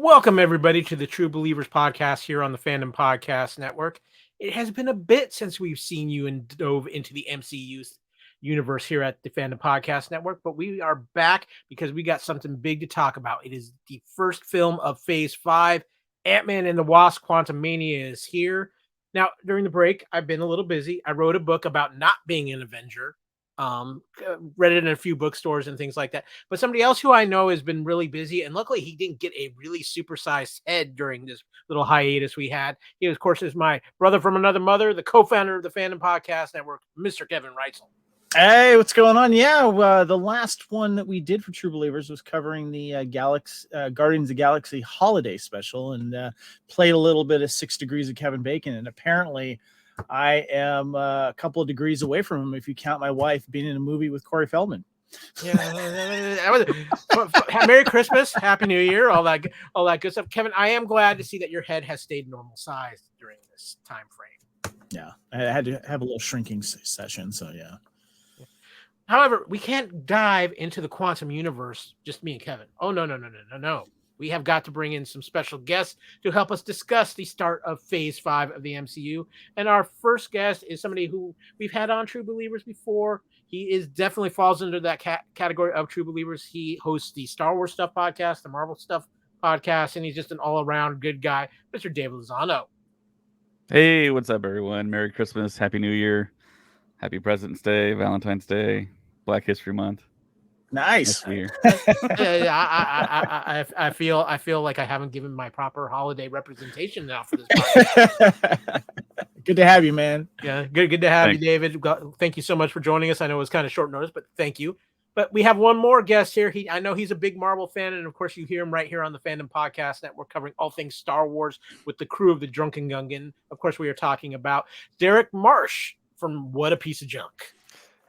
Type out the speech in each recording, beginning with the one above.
Welcome, everybody, to the True Believers podcast here on the Fandom Podcast Network. It has been a bit since we've seen you and dove into the MCU universe here at the Fandom Podcast Network, but we are back because we got something big to talk about. It is the first film of Phase 5. Ant-Man and the Wasp: Quantumania is here. Now, during the break, I've been a little busy. I wrote a book about not being an Avenger. Read it in a few bookstores and things like that. But somebody else who I know has been really busy, and luckily he didn't get a really supersized head during this little hiatus we had. He, of course, is my brother from another mother, the co-founder of the Fandom Podcast Network, Mr. Kevin Reitzel. Hey, what's going on? Yeah, the last one that we did for True Believers was covering the Guardians of the Galaxy holiday special, and played a little bit of 6 Degrees of Kevin Bacon. And apparently, I am a couple of degrees away from him if you count my wife being in a movie with Corey Feldman. Yeah, Merry Christmas, Happy New Year, all that good stuff. Kevin, I am glad to see that your head has stayed normal size during this time frame. Yeah, I had to have a little shrinking session, so yeah. However, we can't dive into the quantum universe, just me and Kevin. Oh, no. We have got to bring in some special guests to help us discuss the start of Phase 5 of the MCU. And our first guest is somebody who we've had on True Believers before. He is definitely falls into that category of True Believers. He hosts the Star Wars Stuff podcast, the Marvel Stuff podcast, and he's just an all-around good guy, Mr. David Lozano. Hey, what's up, everyone? Merry Christmas, Happy New Year, Happy President's Day, Valentine's Day, Black History Month. Nice. I feel like I haven't given my proper holiday representation now for this podcast. Good to have you, man. Yeah, good to have you, David. Thank you so much for joining us. I know it was kind of short notice, but thank you. But we have one more guest here. I know he's a big Marvel fan, and of course you hear him right here on the Fandom Podcast Network covering all things Star Wars with the crew of the Drunken Gungan. Of course, we are talking about Derrick Marsh from What a Piece of Junk.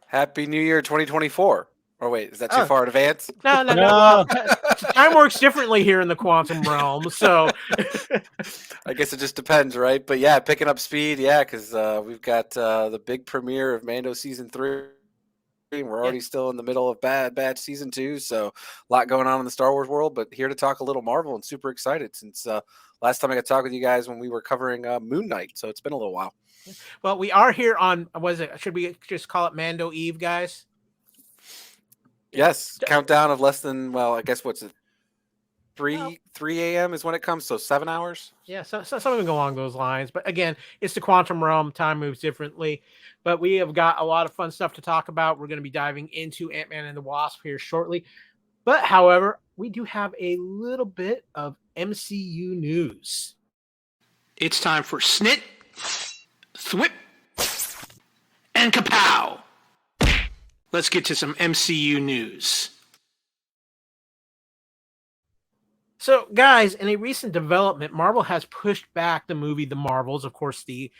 Happy New Year 2024. Or wait, is that too far in advance? No. Time works differently here in the quantum realm, so I guess it just depends, right? But yeah, picking up speed, because we've got the big premiere of Mando Season 3. We're already still in the middle of Bad Batch Season 2, so a lot going on in the Star Wars world, but here to talk a little Marvel and super excited since last time I got to talk with you guys when we were covering Moon Knight, so it's been a little while. Well, we are here on, should we just call it Mando Eve, guys? Yes, countdown of less than, I guess what's it? 3 a.m. is when it comes, so 7 hours. Yeah, so something along those lines. But again, it's the quantum realm. Time moves differently. But we have got a lot of fun stuff to talk about. We're going to be diving into Ant-Man and the Wasp here shortly. But however, we do have a little bit of MCU news. It's time for Snit, Thwip, and Kapow. Let's get to some MCU news. So, guys, in a recent development, Marvel has pushed back the movie The Marvels, of course, the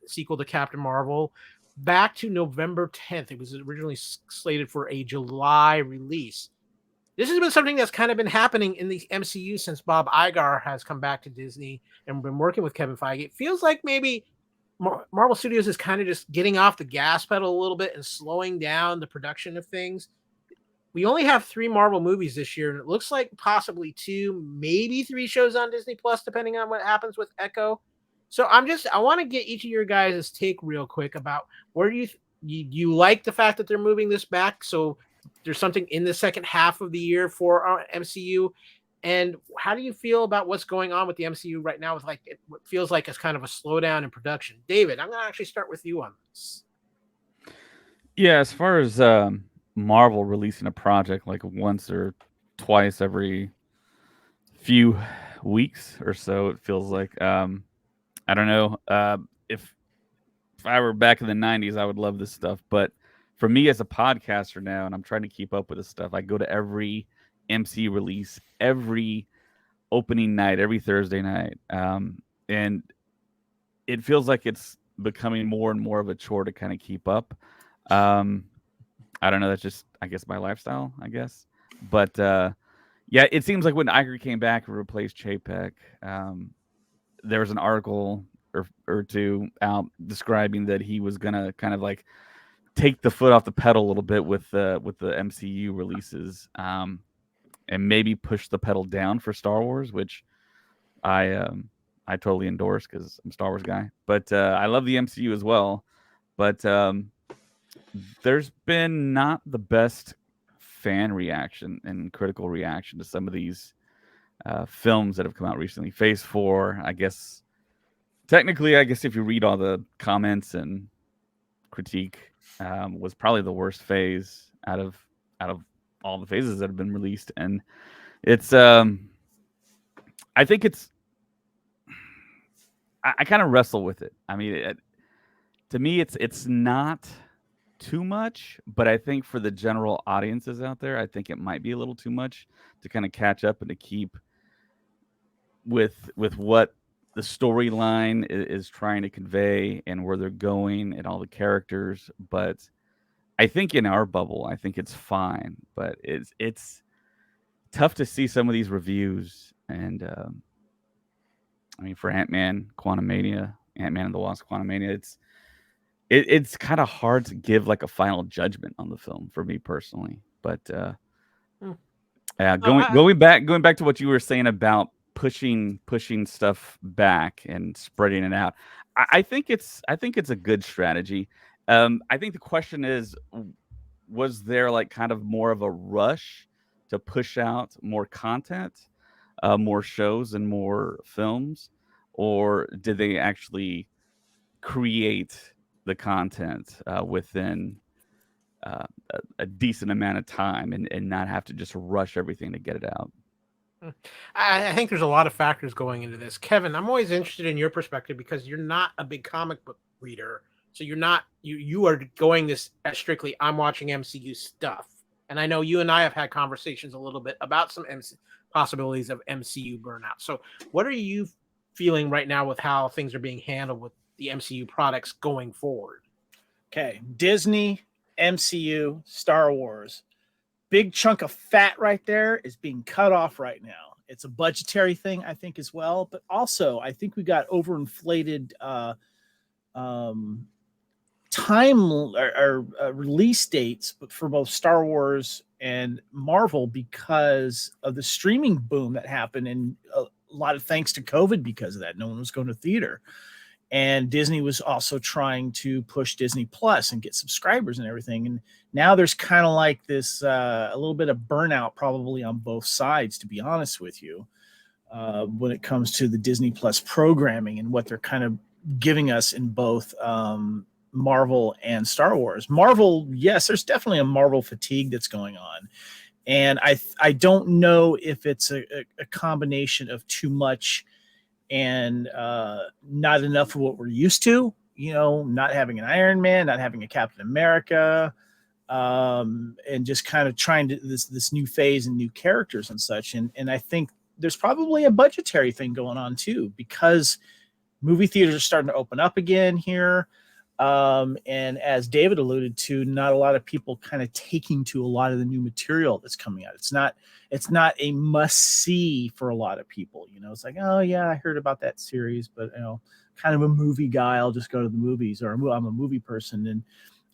sequel to Captain Marvel, back to November 10th. It was originally slated for a July release. This has been something that's kind of been happening in the MCU since Bob Iger has come back to Disney and been working with Kevin Feige. It feels like maybe Marvel Studios is kind of just getting off the gas pedal a little bit and slowing down the production of things. We only have 3 Marvel movies this year, and it looks like possibly 2, maybe 3 shows on Disney Plus, depending on what happens with Echo. So I want to get each of your guys' take real quick about where you like the fact that they're moving this back. So there's something in the second half of the year for our MCU. And how do you feel about what's going on with the MCU right now with what feels like it's kind of a slowdown in production? David, I'm going to actually start with you on this. Yeah, as far as Marvel releasing a project like once or twice every few weeks or so, it feels like. I don't know. If I were back in the 90s, I would love this stuff. But for me as a podcaster now, and I'm trying to keep up with this stuff, I go to every MCU release, every opening night, every Thursday night. And it feels like it's becoming more and more of a chore to kind of keep up. I don't know. That's just, I guess, my lifestyle, I guess. But yeah, it seems like when Iger came back and replaced Chapek, there was an article or two out describing that he was going to kind of like take the foot off the pedal a little bit with the MCU releases. and maybe push the pedal down for Star Wars, which I totally endorse because I'm a Star Wars guy. But I love the MCU as well. But there's been not the best fan reaction and critical reaction to some of these films that have come out recently. Phase 4, I guess. Technically, I guess if you read all the comments and critique, was probably the worst phase out of all the phases that have been released, and it's I think it's I kind of wrestle with it. I mean, to me, it's not too much, but I think for the general audiences out there, I think it might be a little too much to kind of catch up and to keep with what the storyline is trying to convey and where they're going and all the characters. But I think in our bubble, I think it's fine. But it's tough to see some of these reviews, and I mean, for Ant-Man, Quantumania, Ant-Man and the Wasp, Quantumania, it's kind of hard to give like a final judgment on the film for me personally. But going back to what you were saying about pushing stuff back and spreading it out, I think it's a good strategy. I think the question is, was there like kind of more of a rush to push out more content, more shows and more films, or did they actually create the content within a decent amount of time and not have to just rush everything to get it out? I think there's a lot of factors going into this. Kevin, I'm always interested in your perspective because you're not a big comic book reader. So you are going this as strictly, I'm watching MCU stuff. And I know you and I have had conversations a little bit about some possibilities of MCU burnout. So what are you feeling right now with how things are being handled with the MCU products going forward? Okay, Disney, MCU, Star Wars. Big chunk of fat right there is being cut off right now. It's a budgetary thing, I think, as well. But also, I think we got overinflated time or release dates for both Star Wars and Marvel because of the streaming boom that happened, and a lot of thanks to COVID because of that. No one was going to theater. And Disney was also trying to push Disney Plus and get subscribers and everything. And now there's kind of like this a little bit of burnout probably on both sides, to be honest with you, when it comes to the Disney Plus programming and what they're kind of giving us in both Marvel and Star Wars. Marvel, yes, there's definitely a Marvel fatigue that's going on. And I don't know if it's a combination of too much and not enough of what we're used to, not having an Iron Man, not having a Captain America, and just kind of trying to this new phase and new characters and such. And I think there's probably a budgetary thing going on too, because movie theaters are starting to open up again here. And as David alluded to, not a lot of people kind of taking to a lot of the new material that's coming out. It's not a must see for a lot of people. It's like, oh yeah, I heard about that series, but kind of a movie guy, I'll just go to the movies, or I'm a movie person.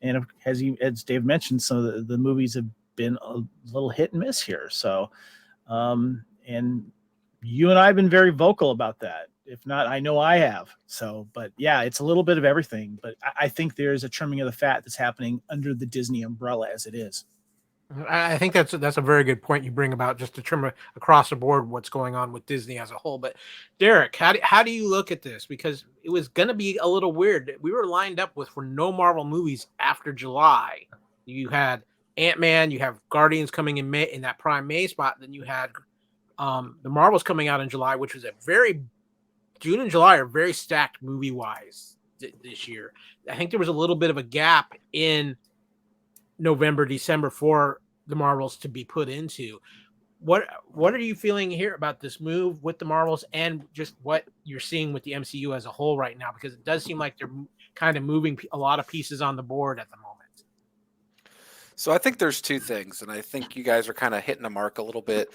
And as Dave mentioned, some of the movies have been a little hit and miss here. So, and you and I have been very vocal about that. If not, I know I have. So, but yeah, it's a little bit of everything. But I think there's a trimming of the fat that's happening under the Disney umbrella as it is. I think that's a very good point you bring about just to trim across the board what's going on with Disney as a whole. But Derek, how do you look at this? Because it was going to be a little weird. We were lined up for no Marvel movies after July. You had Ant-Man, you have Guardians coming in May in that prime May spot. Then you had the Marvels coming out in July, which was June and July are very stacked movie wise this year. I think there was a little bit of a gap in November, December for the Marvels to be put into. What are you feeling here about this move with the Marvels and just what you're seeing with the MCU as a whole right now? Because it does seem like they're kind of moving a lot of pieces on the board at the moment. So I think there's two things, and I think you guys are kind of hitting a mark a little bit.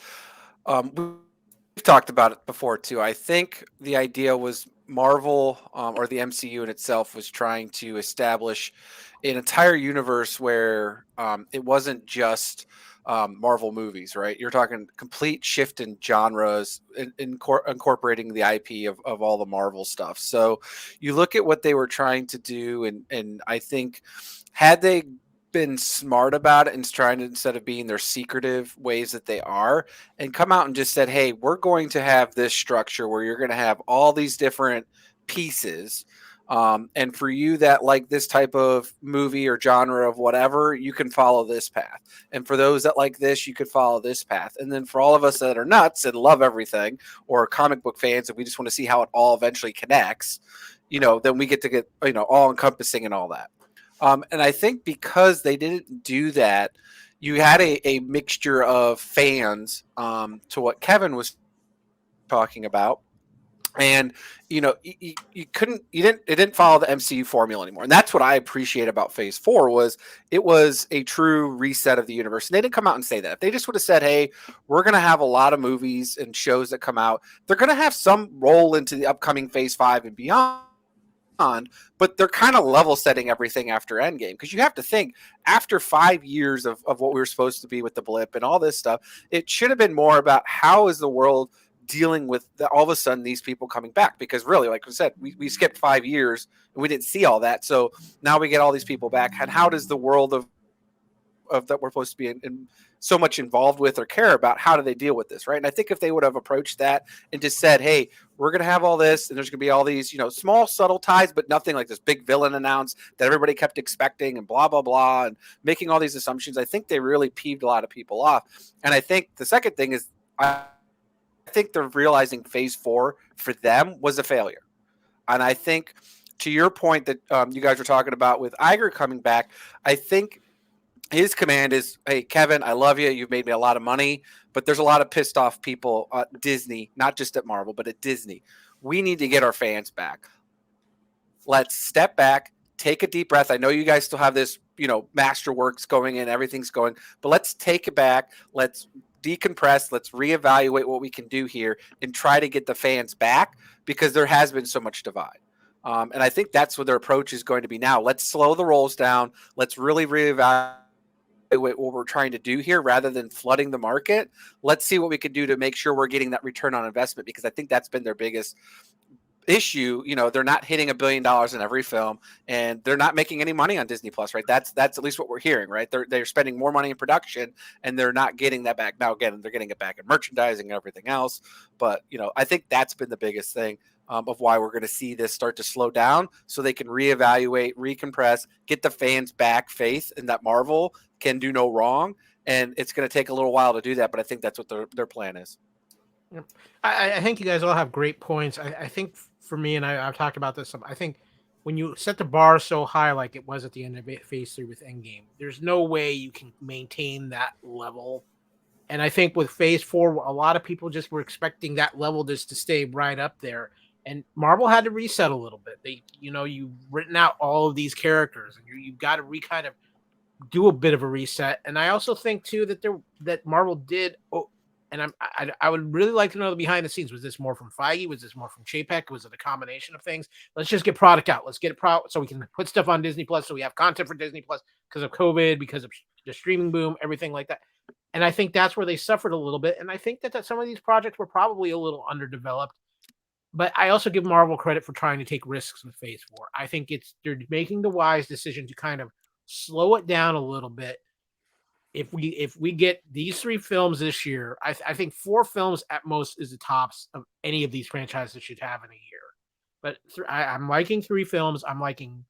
We've talked about it before too. I think the idea was Marvel or the MCU in itself was trying to establish an entire universe where it wasn't just Marvel movies, right? You're talking complete shift in genres, incorporating the IP of all the Marvel stuff. So you look at what they were trying to do, and I think had they been smart about it and trying to, instead of being their secretive ways that they are, and come out and just said, hey, we're going to have this structure where you're going to have all these different pieces, and for you that like this type of movie or genre of whatever, you can follow this path, and for those that like this, you could follow this path, and then for all of us that are nuts and love everything, or comic book fans and we just want to see how it all eventually connects, then we get to get all encompassing and all that. And I think because they didn't do that, you had a mixture of fans to what Kevin was talking about. And you didn't follow the MCU formula anymore. And that's what I appreciate about Phase 4 was it was a true reset of the universe. And they didn't come out and say that. If they just would have said, hey, we're going to have a lot of movies and shows that come out, they're going to have some role into the upcoming Phase 5 and beyond. But they're kind of level setting everything after Endgame, because you have to think after 5 years of what we were supposed to be with the blip and all this stuff, it should have been more about how is the world dealing with all of a sudden these people coming back, because really, like I said, we skipped 5 years and we didn't see all that. So now we get all these people back, and how does the world of that we're supposed to be in so much involved with or care about, how do they deal with this, right? And I think if they would have approached that and just said, hey, we're going to have all this, and there's going to be all these, small subtle ties, but nothing like this big villain announced that everybody kept expecting and blah, blah, blah, and making all these assumptions, I think they really peeved a lot of people off. And I think the second thing is I think they're realizing Phase 4 for them was a failure. And I think to your point that you guys were talking about with Iger coming back, I think his command is, hey, Kevin, I love you. You've made me a lot of money, but there's a lot of pissed off people at Disney, not just at Marvel, but at Disney. We need to get our fans back. Let's step back, take a deep breath. I know you guys still have this, masterworks going in, everything's going, but let's take it back. Let's decompress. Let's reevaluate what we can do here and try to get the fans back, because there has been so much divide. And I think that's what their approach is going to be now. Let's slow the rolls down. Let's really reevaluate what we're trying to do here rather than flooding the market. Let's see what we can do to make sure we're getting that return on investment, because I think that's been their biggest issue. They're not hitting $1 billion in every film, and they're not making any money on Disney Plus, right? That's at least what we're hearing, right? They're spending more money in production, and they're not getting that back. Now, again, they're getting it back in merchandising and everything else. But, I think that's been the biggest thing of why we're going to see this start to slow down, so they can reevaluate, recompress, get the fans back faith in that Marvel can do no wrong. And it's going to take a little while to do that, but I think that's what their plan is. I think you guys all have great points. I think for me, and I've talked about this, I think when you set the bar so high like it was at the end of Phase 3 with Endgame, there's no way you can maintain that level. And I think with Phase 4, a lot of people just were expecting that level just to stay right up there. And Marvel had to reset a little bit. You've written out all of these characters, and you've got to kind of do a bit of a reset. And I also think too that Marvel did. And I would really like to know the behind the scenes. Was this more from Feige? Was this more from Chapek? Was it a combination of things? Let's just get product out. Let's get it so we can put stuff on Disney Plus, so we have content for Disney Plus because of COVID, because of the streaming boom, everything like that. And I think that's where they suffered a little bit. And I think that some of these projects were probably a little underdeveloped. But I also give Marvel credit for trying to take risks with Phase 4. I think they're making the wise decision to kind of slow it down a little bit. If we get these 3 films this year, I think 4 films at most is the tops of any of these franchises should have in a year. But I'm liking 3 films. I'm liking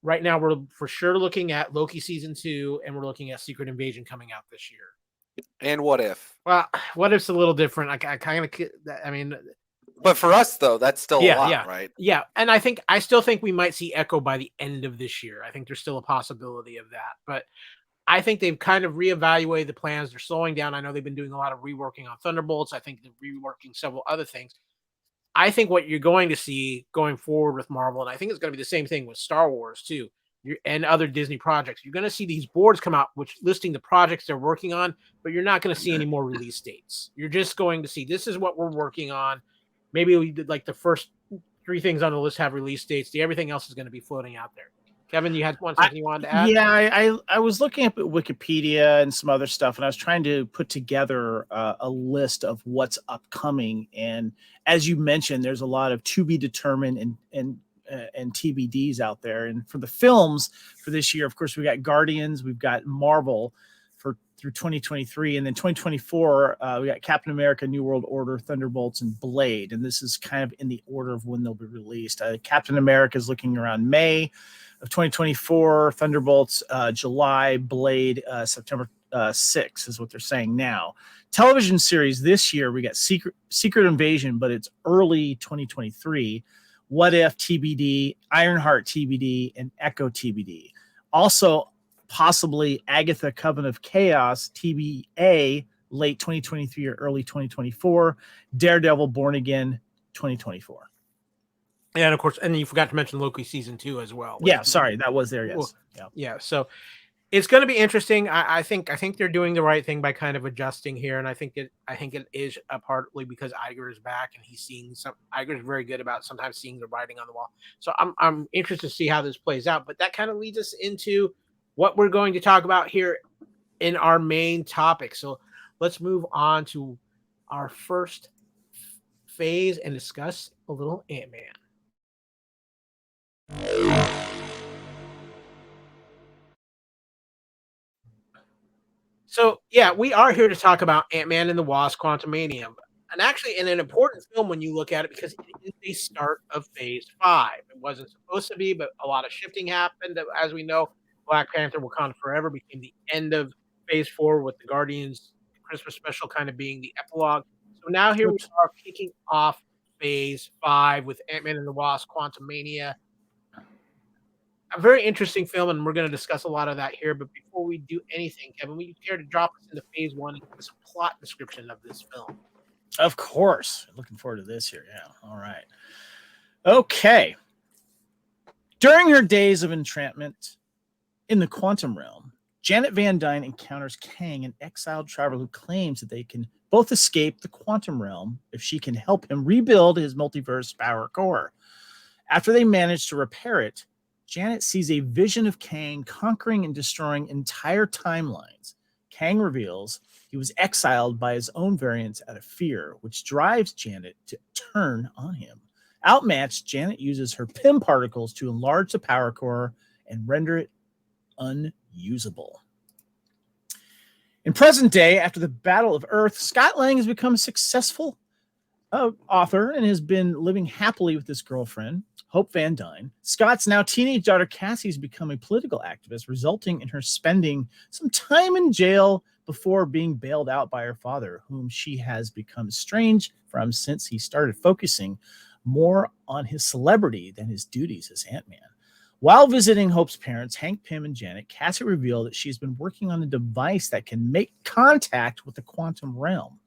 right now. We're for sure looking at Loki season 2, and we're looking at Secret Invasion coming out this year. And What If? Well, What If's a little different. But for us though, that's still a lot, right? Yeah, and I still think we might see Echo by the end of this year. I think there's still a possibility of that, but I think they've kind of reevaluated the plans. They're slowing down. I know they've been doing a lot of reworking on Thunderbolts. I think they're reworking several other things. I think what you're going to see going forward with Marvel, and I think it's going to be the same thing with Star Wars too, and other Disney projects. You're going to see these boards come out, which listing the projects they're working on, but you're not going to see any more release dates. You're just going to see, this is what we're working on. Maybe we did like the first three things on the list have release dates. Everything else is going to be floating out there. Kevin, you had something you wanted to add? Yeah, I was looking up at Wikipedia and some other stuff, and I was trying to put together a list of what's upcoming. And as you mentioned, there's a lot of to be determined and TBDs out there. And for the films for this year, of course, we got Guardians, we've got Marvel through 2023, and then 2024 we got Captain America, New World Order, Thunderbolts, and Blade. And this is kind of in the order of when they'll be released. Captain America is looking around May of 2024, Thunderbolts July, Blade September 6th is what they're saying now. Television series this year, we got Secret Invasion, but it's early 2023. What If TBD, Ironheart TBD, and Echo TBD. Also, possibly Agatha Coven of Chaos TBA, late 2023 or early 2024. Daredevil Born Again 2024. And of course, and you forgot to mention Loki season 2 as well. Yeah, sorry, that was there. Yes. Yeah. So it's going to be interesting. I think they're doing the right thing by kind of adjusting here, and I think it is partly because Iger is back and he's seeing some. Iger is very good about sometimes seeing the writing on the wall. So I'm interested to see how this plays out. But that kind of leads us into what we're going to talk about here in our main topic. So let's move on to our first phase and discuss a little Ant-Man. So, yeah, we are here to talk about Ant-Man and the Wasp: Quantumania. And actually, an important film when you look at it because it is the start of Phase 5. It wasn't supposed to be, but a lot of shifting happened. As we know, Black Panther: Wakanda Forever became the end of Phase 4 with the Guardians Christmas special kind of being the epilogue. So now here we are kicking off Phase 5 with Ant-Man and the Wasp: Quantumania. A very interesting film, and we're going to discuss a lot of that here. But before we do anything, Kevin, would you care to drop us into Phase 1 and give us a plot description of this film? Of course. Looking forward to this here. Yeah. All right. Okay. During her days of entrapment in the quantum realm, Janet Van Dyne encounters Kang, an exiled traveler who claims that they can both escape the quantum realm if she can help him rebuild his multiverse power core. After they manage to repair it, Janet sees a vision of Kang conquering and destroying entire timelines. Kang reveals he was exiled by his own variants out of fear, which drives Janet to turn on him. Outmatched, Janet uses her PIM particles to enlarge the power core and render it unusable. In present day, after the Battle of Earth, Scott Lang has become a successful author and has been living happily with his girlfriend, Hope Van Dyne. Scott's now teenage daughter Cassie has become a political activist, resulting in her spending some time in jail before being bailed out by her father, whom she has become estranged from since he started focusing more on his celebrity than his duties as Ant-Man. While visiting Hope's parents, Hank Pym and Janet, Cassie revealed that she's been working on a device that can make contact with the quantum realm.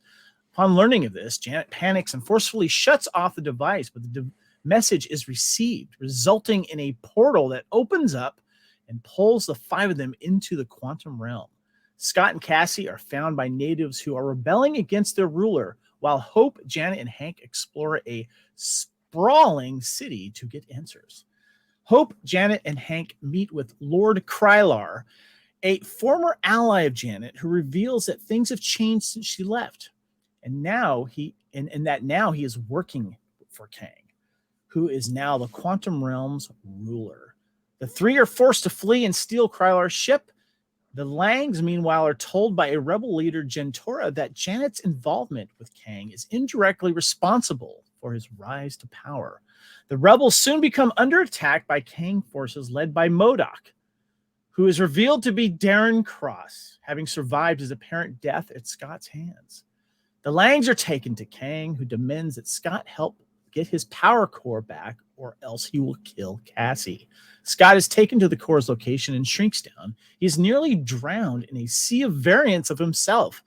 Upon learning of this, Janet panics and forcefully shuts off the device, but the message is received, resulting in a portal that opens up and pulls the five of them into the quantum realm. Scott and Cassie are found by natives who are rebelling against their ruler, while Hope, Janet, and Hank explore a sprawling city to get answers. Hope, Janet, and Hank meet with Lord Krylar, a former ally of Janet, who reveals that things have changed since she left. And now he is working for Kang, who is now the quantum realm's ruler. The three are forced to flee and steal Krylar's ship. The Langs, meanwhile, are told by a rebel leader, Gentora, that Janet's involvement with Kang is indirectly responsible for his rise to power. The rebels soon become under attack by Kang forces led by MODOK, who is revealed to be Darren Cross, having survived his apparent death at Scott's hands. The Langs are taken to Kang, who demands that Scott help get his power core back, or else he will kill Cassie. Scott is taken to the core's location and shrinks down. He is nearly drowned in a sea of variants of himself,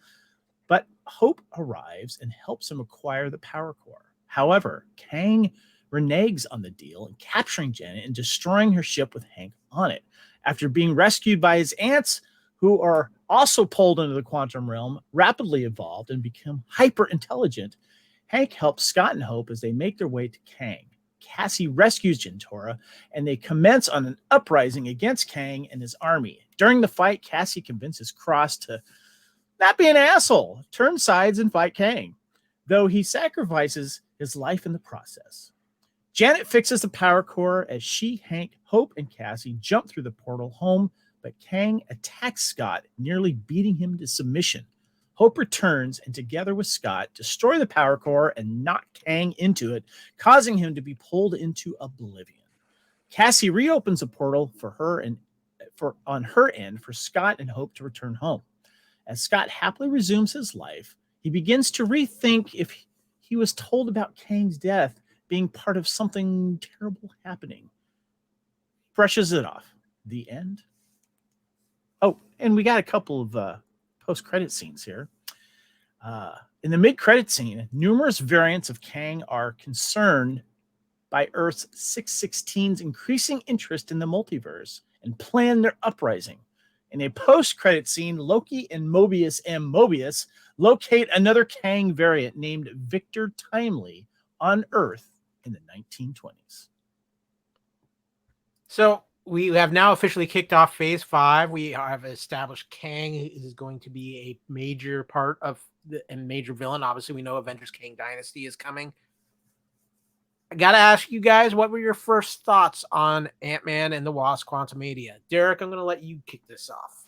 but Hope arrives and helps him acquire the power core. However, Kang reneges on the deal and capturing Janet and destroying her ship with Hank on it. After being rescued by his aunts, who are also pulled into the quantum realm, rapidly evolved and become hyper intelligent, Hank helps Scott and Hope as they make their way to Kang. Cassie rescues Jintora, and they commence on an uprising against Kang and his army. During the fight, Cassie convinces Cross to not be an asshole, turn sides and fight Kang, though he sacrifices his life in the process. Janet fixes the power core as she, Hank, Hope, and Cassie jump through the portal home, but Kang attacks Scott, nearly beating him to submission. Hope returns and together with Scott destroy the power core and knock Kang into it, causing him to be pulled into oblivion. Cassie reopens a portal on her end for Scott and Hope to return home. As Scott happily resumes his life, he begins to rethink if he was told about Kang's death being part of something terrible happening. Brushes it off. The end. Oh, and we got a couple of post-credit scenes here. In the mid-credit scene, numerous variants of Kang are concerned by Earth's 616's increasing interest in the multiverse and plan their uprising. In a post-credit scene, Loki and Mobius M. Mobius locate another Kang variant named Victor Timely on Earth in the 1920s. So we have now officially kicked off Phase 5. We have established Kang is going to be a major part of and major villain. Obviously, we know Avengers Kang Dynasty is coming. I got to ask you guys, what were your first thoughts on Ant-Man and the Wasp Quantumania? Derek, I'm going to let you kick this off.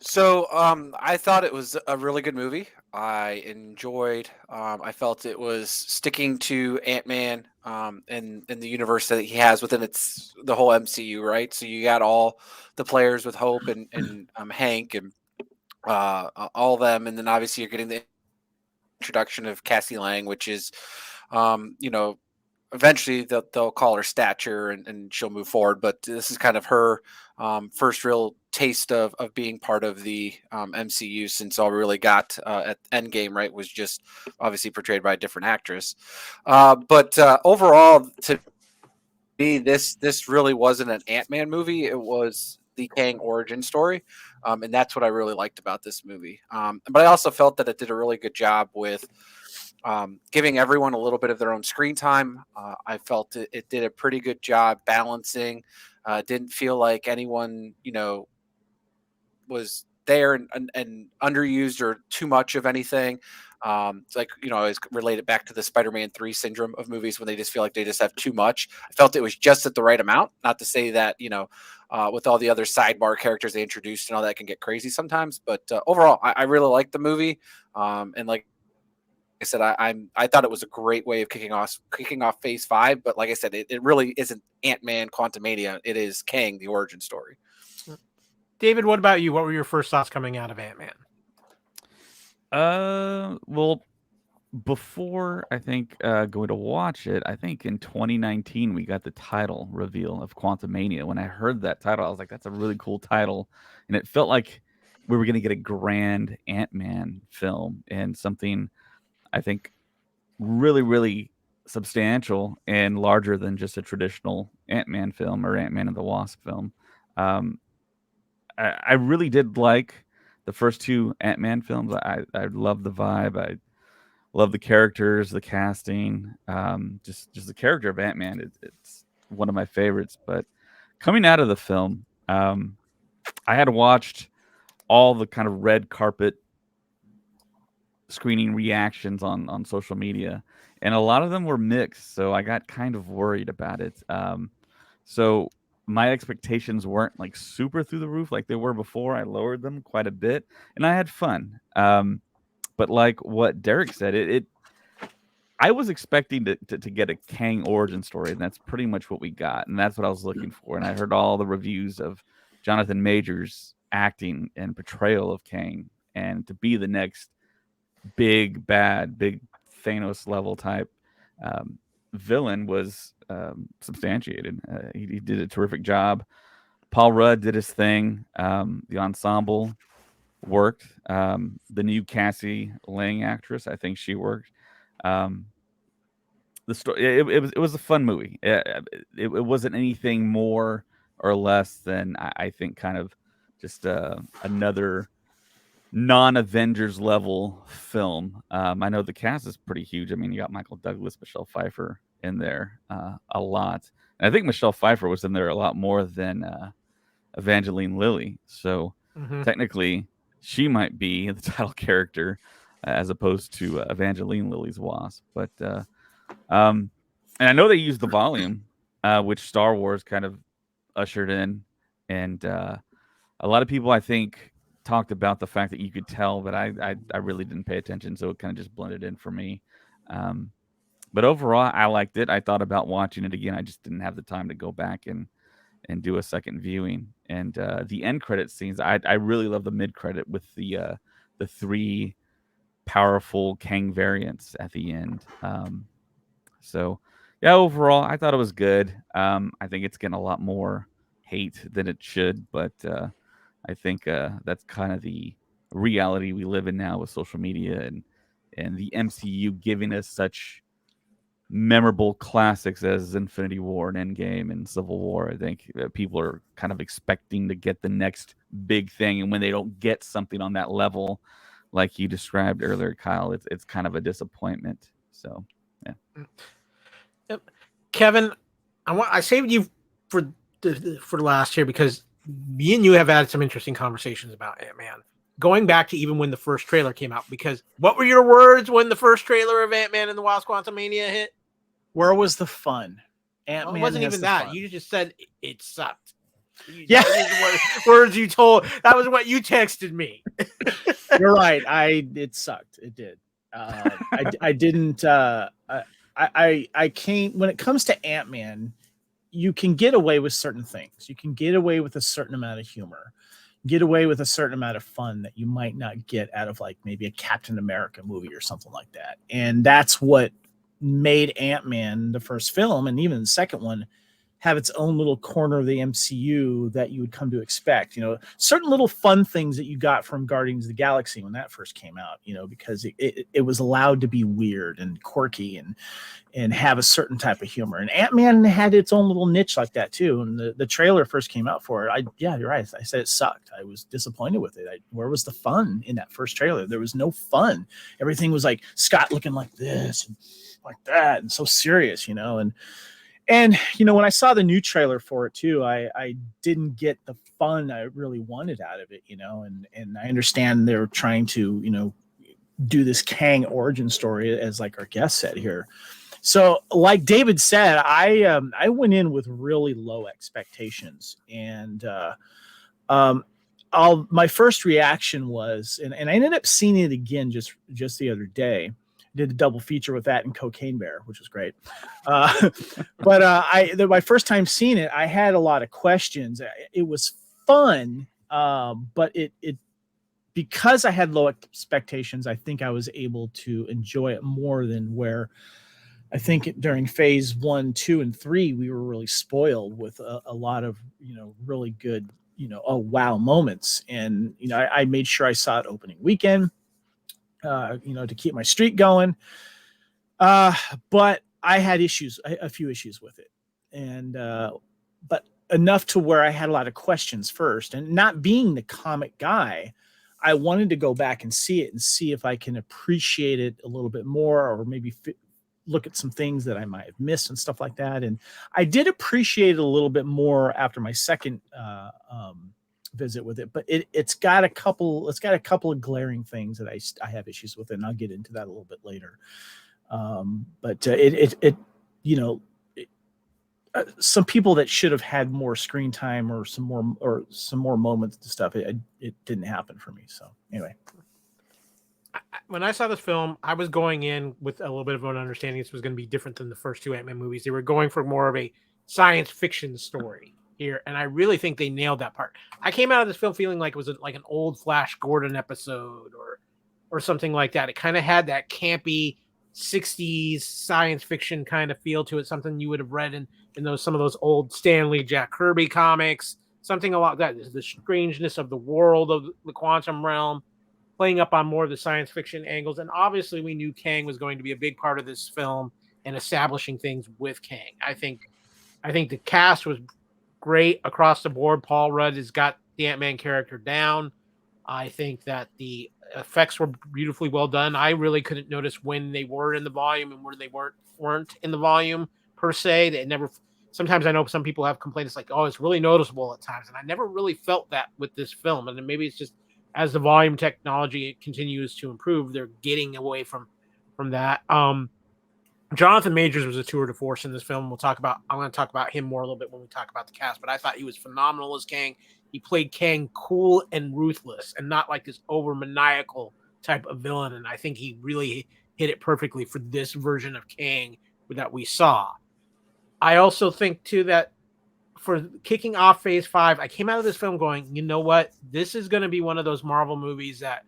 So I thought it was a really good movie. I enjoyed. I felt it was sticking to Ant-Man and the universe that he has within the whole MCU, right? So you got all the players with Hope and Hank and all of them, and then obviously you're getting the introduction of Cassie Lang, which is, eventually they'll call her Stature and she'll move forward. But this is kind of her first real taste of being part of the MCU, since all we really got at Endgame, right, was just obviously portrayed by a different actress. But overall, to me, this really wasn't an Ant-Man movie. It was the Kang origin story. And that's what I really liked about this movie. But I also felt that it did a really good job with giving everyone a little bit of their own screen time. I felt it did a pretty good job balancing. Didn't feel like anyone, was there and underused or too much of anything. It's like, I always relate it back to the Spider-Man 3 syndrome of movies when they just feel like they just have too much. I felt it was just at the right amount. Not to say that, with all the other sidebar characters they introduced and all that can get crazy sometimes. But overall, I really liked the movie. And like I said, I thought it was a great way of kicking off Phase 5. But like I said, it really isn't Ant-Man Quantumania. It is Kang, the origin story. David, what about you? What were your first thoughts coming out of Ant-Man? Well, before I think going to watch it, I think in 2019 we got the title reveal of Quantumania. When I heard that title, I was like, that's a really cool title. And it felt like we were going to get a grand Ant-Man film and something, I think, really, really substantial and larger than just a traditional Ant-Man film or Ant-Man and the Wasp film. I really did like the first two Ant-Man films. I love the vibe. I love the characters, the casting, just the character of Ant-Man. It's one of my favorites. But coming out of the film, I had watched all the kind of red carpet screening reactions on social media, and a lot of them were mixed. So I got kind of worried about it. So my expectations weren't like super through the roof like they were before. I lowered them quite a bit, and I had fun. But like what Derek said, I was expecting to get a Kang origin story, and that's pretty much what we got, and that's what I was looking for. And I heard all the reviews of Jonathan Majors' acting and portrayal of Kang, and to be the next big Thanos level type villain was substantiated. He did a terrific job. Paul Rudd did his thing. The ensemble worked. The new Cassie Lang actress, I think she worked. The story, it was a fun movie. It wasn't anything more or less than I think kind of just another non-Avengers level film. I know the cast is pretty huge. I mean, you got Michael Douglas, Michelle Pfeiffer in there a lot. And I think Michelle Pfeiffer was in there a lot more than Evangeline Lilly. So technically, she might be the title character as opposed to Evangeline Lilly's Wasp. But and I know they used the volume, which Star Wars kind of ushered in, and a lot of people, I think, talked about the fact that you could tell, but I really didn't pay attention, so it kind of just blended in for me. But overall, I liked it. I thought about watching it again. I just didn't have the time to go back and do a second viewing. And the end credit scenes, I really love the mid credit with the 3 powerful Kang variants at the end. So yeah, overall, I thought it was good. I think it's getting a lot more hate than it should, but I think that's kind of the reality we live in now with social media and the MCU giving us such memorable classics as Infinity War and Endgame and Civil War. I think people are kind of expecting to get the next big thing, and when they don't get something on that level, like you described earlier, Kyle, it's kind of a disappointment. So, yeah. Kevin, I saved you for the last here because me and you have had some interesting conversations about Ant-Man. Going back to even when the first trailer came out, because what were your words when the first trailer of Ant-Man and the Wasp: Quantumania hit? Where was the fun? Ant-Man Well, it wasn't even that. Fun. You just said it sucked. Yeah, words you told. That was what you texted me. You're right. It sucked. It did. I didn't. I can't. When it comes to Ant-Man, you can get away with certain things. You can get away with a certain amount of humor, get away with a certain amount of fun that you might not get out of like maybe a Captain America movie or something like that. And that's what made Ant-Man, the first film, and even the second one, have its own little corner of the MCU that you would come to expect. You know, certain little fun things that you got from Guardians of the Galaxy when that first came out, you know, because it was allowed to be weird and quirky and have a certain type of humor. And Ant-Man had its own little niche like that too. And the trailer first came out for it. Yeah, you're right. I said it sucked. I was disappointed with it. Where was the fun in that first trailer? There was no fun. Everything was like Scott looking like this and like that and so serious, you know, and you know, when I saw the new trailer for it too, I didn't get the fun I really wanted out of it, you know, and I understand they're trying to, you know, do this Kang origin story as like our guest said here. So like David said, I went in with really low expectations, and my first reaction was, and I ended up seeing it again just the other day. Did a double feature with that and Cocaine Bear, which was great. But my first time seeing it, I had a lot of questions. It was fun, but it because I had low expectations, I think I was able to enjoy it more than where I think during phase 1, 2, and 3, we were really spoiled with a lot of, you know, really good, you know, oh wow moments. And, you know, I made sure I saw it opening weekend. You know, to keep my streak going. But I had a few issues with it. And, but enough to where I had a lot of questions first. And not being the comic guy, I wanted to go back and see it and see if I can appreciate it a little bit more, or maybe look at some things that I might have missed and stuff like that. And I did appreciate it a little bit more after my second, visit with it, but it's got a couple of glaring things that I have issues with it, and I'll get into that a little bit later. But you know, some people that should have had more screen time or some more moments and stuff, it didn't happen for me. So anyway, when I saw this film, I was going in with a little bit of an understanding this was going to be different than the first 2 Ant-Man movies. They were going for more of a science fiction story here, and I really think they nailed that part. I came out of this film feeling like it was like an old Flash Gordon episode or something like that. It kind of had that campy 60s science fiction kind of feel to it, something you would have read in some of those old Stan Lee, Jack Kirby comics, something along that. The strangeness of the world of the quantum realm, playing up on more of the science fiction angles. And obviously we knew Kang was going to be a big part of this film and establishing things with Kang. I think the cast was great across the board. Paul Rudd has got the Ant-Man character down. I think that the effects were beautifully well done. I really couldn't notice when they were in the volume and where they weren't in the volume per se. They never. Sometimes I know some people have complaints like, "Oh, it's really noticeable at times," and I never really felt that with this film. And then maybe it's just as the volume technology continues to improve, they're getting away from that. Jonathan Majors was a tour de force in this film. I'm going to talk about him more a little bit when we talk about the cast, but I thought he was phenomenal as Kang. He played Kang cool and ruthless and not like this over maniacal type of villain. And I think he really hit it perfectly for this version of Kang that we saw. I also think too that for kicking off Phase 5, I came out of this film going, you know what? This is going to be one of those Marvel movies that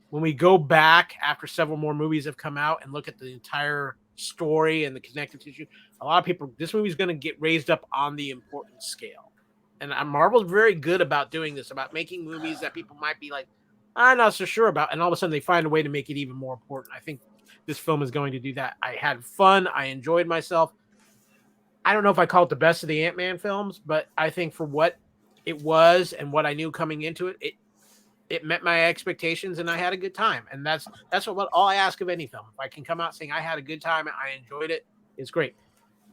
when we go back after several more movies have come out and look at the entire story and the connective tissue, a lot of people, this movie's going to get raised up on the importance scale. And Marvel's very good about doing this, about making movies that people might be like, I'm not so sure about. And all of a sudden they find a way to make it even more important. I think this film is going to do that. I had fun. I enjoyed myself. I don't know if I call it the best of the Ant-Man films, but I think for what it was and what I knew coming into it, it met my expectations and I had a good time. And that's what all I ask of any film. If I can come out saying I had a good time and I enjoyed it, it's great.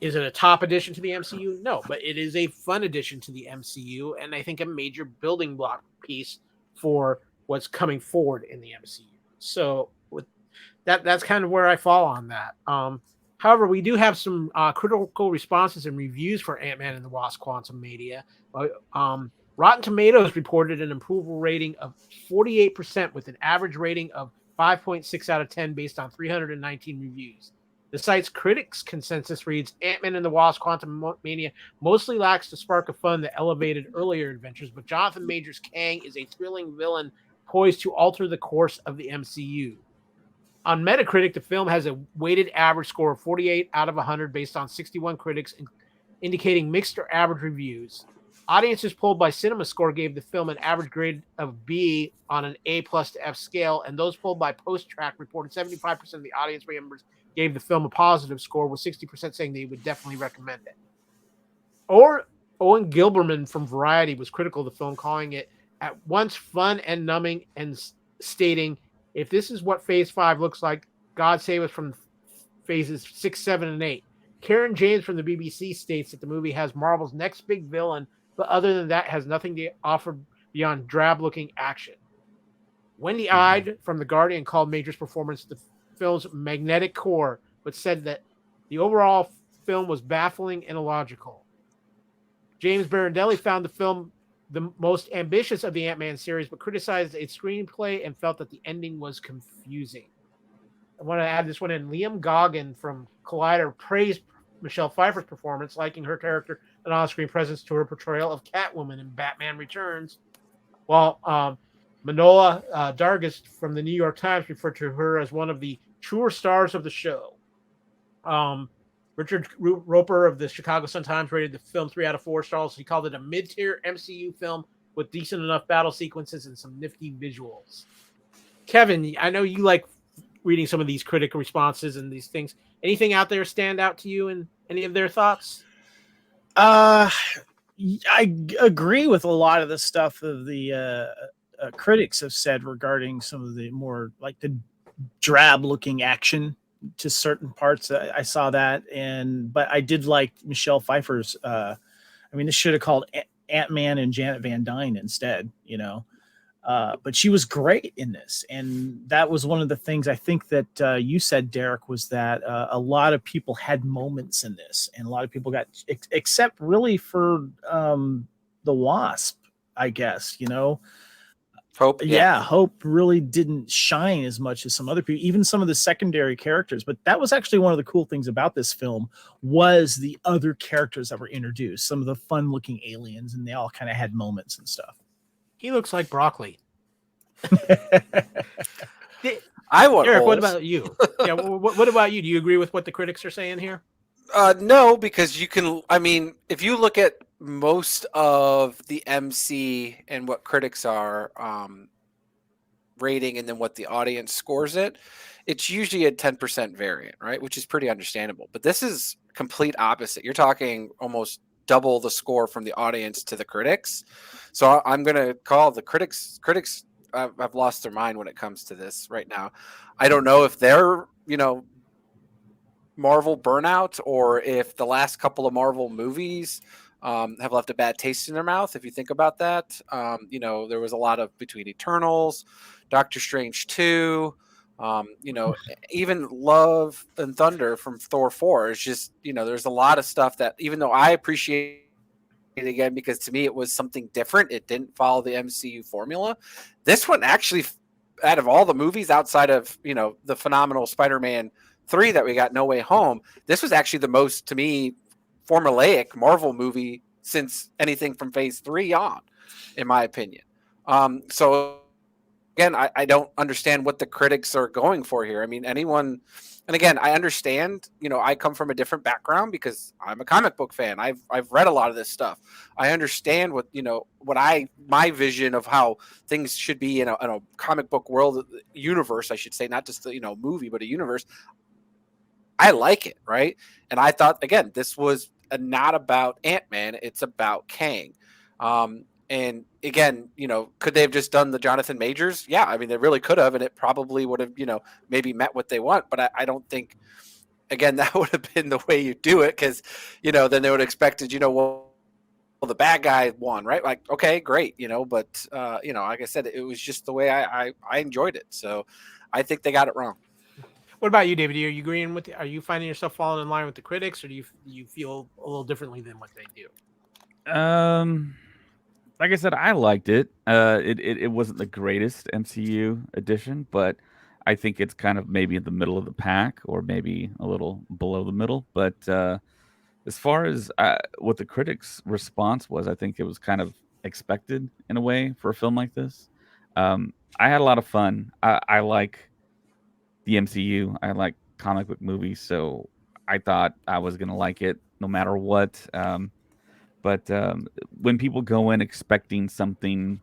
Is it a top addition to the MCU? No, but it is a fun addition to the MCU. And I think a major building block piece for what's coming forward in the MCU. So with that's kind of where I fall on that. However, we do have some critical responses and reviews for Ant-Man and the Wasp: Quantumania. Rotten Tomatoes reported an approval rating of 48% with an average rating of 5.6 out of 10 based on 319 reviews. The site's critics' consensus reads, Ant-Man and the Wasp: Quantumania mostly lacks the spark of fun that elevated earlier adventures, but Jonathan Majors' Kang is a thrilling villain poised to alter the course of the MCU. On Metacritic, the film has a weighted average score of 48 out of 100 based on 61 critics, indicating mixed or average reviews. Audiences polled by CinemaScore gave the film an average grade of B on an A+ to F scale, and those polled by PostTrack reported 75% of the audience members gave the film a positive score, with 60% saying they would definitely recommend it. Owen Gilberman from Variety was critical of the film, calling it at once fun and numbing and stating, if this is what Phase 5 looks like, God save us from Phases 6, 7, and 8. Karen James from the BBC states that the movie has Marvel's next big villain, but other than that has nothing to offer beyond drab-looking action. Wendy Ide from The Guardian called Major's performance the film's magnetic core, but said that the overall film was baffling and illogical. James Barandelli found the film the most ambitious of the Ant-Man series, but criticized its screenplay and felt that the ending was confusing. I want to add this one in. Liam Goggin from Collider praised Michelle Pfeiffer's performance, liking her character and on-screen presence to her portrayal of Catwoman in Batman Returns, while Manohla Dargis from the New York Times referred to her as one of the truer stars of the show. Richard Roper of the Chicago Sun-Times rated the film 3 out of 4 stars. He called it a mid-tier MCU film with decent enough battle sequences and some nifty visuals. Kevin, I know you like reading some of these critical responses and these things. Anything out there stand out to you in any of their thoughts? I agree with a lot of the stuff of the critics have said regarding some of the more like the drab-looking action to certain parts. I saw that, but I did like Michelle Pfeiffer's. This should have called Ant-Man and Janet Van Dyne instead, but she was great in this. And that was one of the things I think that you said, Derek, was that a lot of people had moments in this, and a lot of people got, except really for the Wasp, I guess, Hope. Yeah, Hope really didn't shine as much as some other people, even some of the secondary characters. But that was actually one of the cool things about this film was the other characters that were introduced, some of the fun-looking aliens, and they all kind of had moments and stuff. He looks like broccoli. I want Eric, holes. what about you? Yeah, what about you? Do you agree with what the critics are saying here? No, because if you look at most of the MC and what critics are rating and then what the audience scores it, it's usually a 10% variant, right? Which is pretty understandable. But this is complete opposite. You're talking almost double the score from the audience to the critics. So I'm going to call the critics I've lost their mind when it comes to this right now. I don't know if they're, Marvel burnout, or if the last couple of Marvel movies have left a bad taste in their mouth. If you think about that, there was a lot of between Eternals, Doctor Strange 2, even Love and Thunder from Thor 4. It's just, there's a lot of stuff that, even though I appreciate it again, because to me it was something different, it didn't follow the MCU formula. This one actually, out of all the movies outside of, the phenomenal Spider-Man 3 that we got No Way Home, this was actually the most, to me, formulaic Marvel movie since anything from Phase 3 on, in my opinion. So again, I don't understand what the critics are going for here. I mean, anyone, and again, I understand, I come from a different background because I'm a comic book fan. I've read a lot of this stuff. I understand what, my vision of how things should be in a comic book world, universe, I should say, not just the, movie, but a universe. I like it, right? And I thought, again, this was not about Ant-Man, it's about Kang. And again, could they have just done the Jonathan Majors? Yeah, I mean, they really could have, and it probably would have, maybe met what they want. But I don't think, again, that would have been the way you do it, because, then they would have expected, well, the bad guy won, right? Like, okay, great, but, like I said, it was just the way I enjoyed it. So I think they got it wrong. What about you, David? Are you agreeing with? Are you finding yourself falling in line with the critics, or do you feel a little differently than what they do? Like I said, I liked it. It wasn't the greatest MCU edition, but I think it's kind of maybe in the middle of the pack, or maybe a little below the middle. But as far as what the critics' response was, I think it was kind of expected in a way for a film like this. I had a lot of fun. I like the MCU. I like comic book movies, so I thought I was gonna like it no matter what. But when people go in expecting something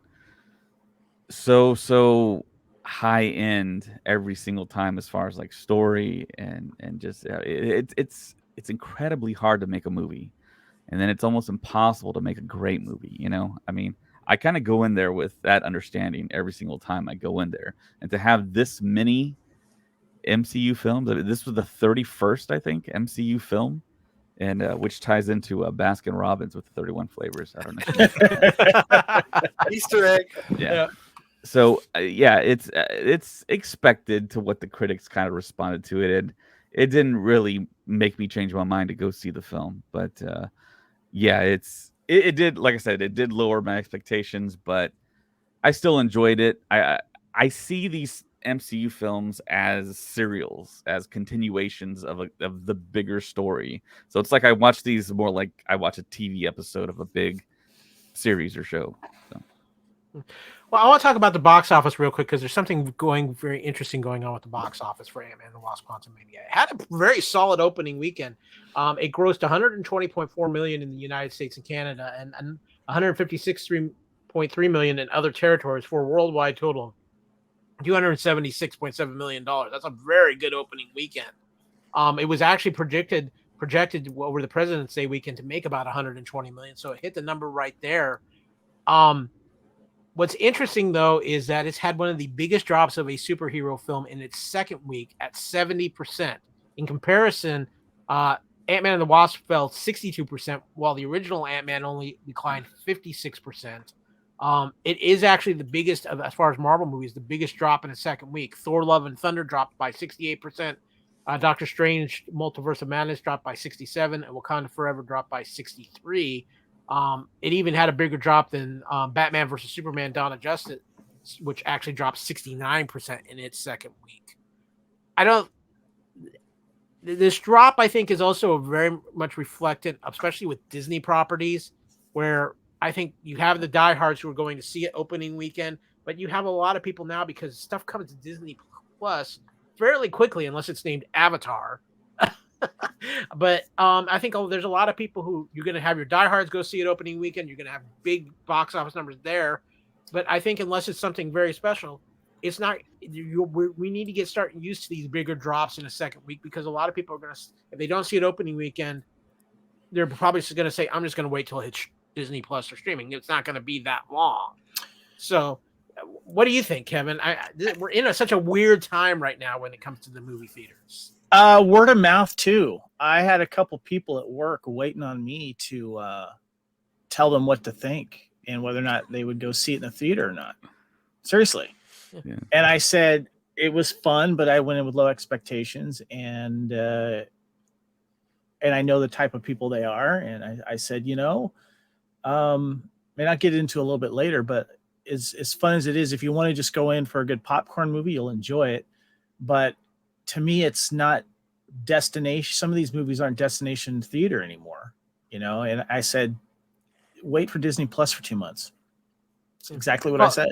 so high end every single time, as far as like story and just it's incredibly hard to make a movie, and then it's almost impossible to make a great movie. I mean, I kind of go in there with that understanding every single time I go in there, and to have this many MCU films. This was the 31st, I think, MCU film, and which ties into Baskin Robbins with the 31 flavors. I don't know. Easter egg. Yeah. So it's expected to what the critics kind of responded to it, and it didn't really make me change my mind to go see the film. But it did, like I said, it did lower my expectations, but I still enjoyed it. I see these MCU films as serials, as continuations of the bigger story. So it's like I watch these more like I watch a TV episode of a big series or show. So. Well, I want to talk about the box office real quick, because there's something very interesting going on with the box office for Ant-Man and the Wasp: Quantumania. It had a very solid opening weekend. It grossed 120.4 million in the United States and Canada, and 156.3 million in other territories, for a worldwide total of $276.7 million. That's a very good opening weekend. It was actually projected over the President's Day weekend to make about 120 million, so it hit the number right there. What's interesting, though, is that it's had one of the biggest drops of a superhero film in its second week at 70%. In comparison, Ant-Man and the Wasp fell 62%, while the original Ant-Man only declined 56%. It is actually the biggest, as far as Marvel movies, the biggest drop in the second week. Thor: Love and Thunder dropped by 68%. Doctor Strange: Multiverse of Madness dropped by 67%, and Wakanda Forever dropped by 63%. It even had a bigger drop than Batman vs. Superman: Dawn of Justice, which actually dropped 69% in its second week. This drop, I think, is also very much reflected, especially with Disney properties, where I think you have the diehards who are going to see it opening weekend, but you have a lot of people now, because stuff comes to Disney Plus fairly quickly, unless it's named Avatar. But I think there's a lot of people who you're going to have your diehards go see it opening weekend. You're going to have big box office numbers there. But I think unless it's something very special, it's not. We need to get starting used to these bigger drops in the second week, because a lot of people are going to, if they don't see it opening weekend, they're probably just going to say, I'm just going to wait till it hits Disney Plus or streaming. It's not going to be that long. So What do you think, Kevin? We're in such a weird time right now when it comes to the movie theaters. Word of mouth too. I had a couple people at work waiting on me to tell them what to think and whether or not they would go see it in the theater or not. Seriously. Yeah. And I said it was fun, but I went in with low expectations, and I know the type of people they are. And I said, may not get into a little bit later, but as fun as it is, if you want to just go in for a good popcorn movie, you'll enjoy it. But to me, it's not destination. Some of these movies aren't destination theater anymore, and I said, wait for Disney Plus for 2 months. That's exactly what I said,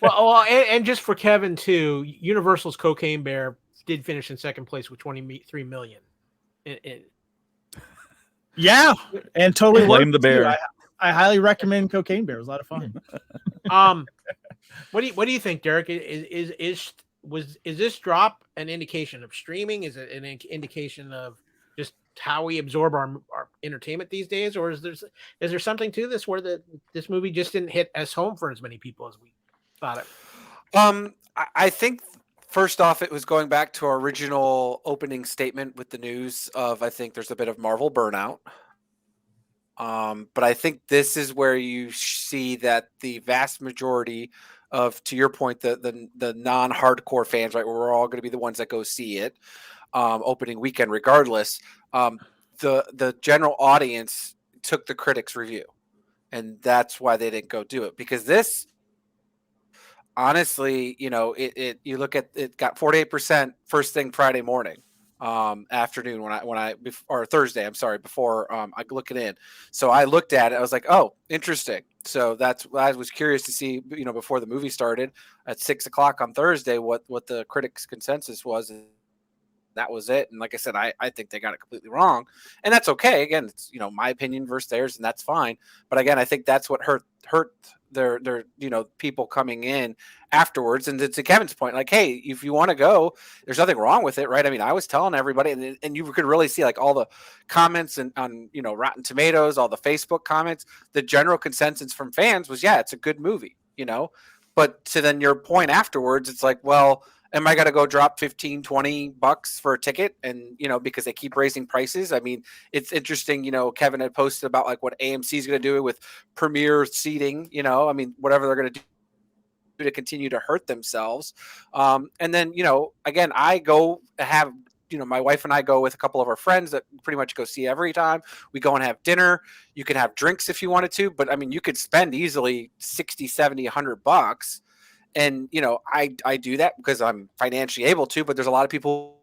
Well, and just for Kevin too, Universal's Cocaine Bear did finish in second place with 23 million. Yeah, and totally blame the bear. I highly recommend Cocaine Bear. It was a lot of fun. What do you think, Derek? Is this drop an indication of streaming? Is it an indication of just how we absorb our entertainment these days, or is there something to this where this movie just didn't hit as home for as many people as we thought it? I think first off, it was going back to our original opening statement with the news of, I think there's a bit of Marvel burnout. But I think this is where you see that the vast majority of, to your point, the non-hardcore fans, right, where we're all going to be the ones that go see it opening weekend regardless, the general audience took the critics' review, and that's why they didn't go do it, because this, honestly, you look at it, got 48% first thing Friday morning, afternoon or Thursday, I'm sorry, before I look it in. So I looked at it, I was like, oh, interesting. So I was curious to see, before the movie started at 6:00 on Thursday, what the critics' consensus was. And that was it. And like I said, I think they got it completely wrong, and that's okay. Again, it's my opinion versus theirs, and that's fine. But again, I think that's what hurt their people coming in afterwards. And to Kevin's point, like, hey, if you want to go, there's nothing wrong with it, right? I mean, I was telling everybody, and you could really see like all the comments and on Rotten Tomatoes, all the Facebook comments. The general consensus from fans was, yeah, it's a good movie, But to then your point afterwards, it's like, well, am I going to go drop $15-$20 for a ticket? And, because they keep raising prices. I mean, it's interesting, Kevin had posted about like what AMC is going to do with premiere seating, I mean, whatever they're going to do to continue to hurt themselves. And then, again, I go have, my wife and I go with a couple of our friends that pretty much go see every time. We go and have dinner. You can have drinks if you wanted to, but I mean, you could spend easily $60, $70, $100. And, I do that because I'm financially able to, but there's a lot of people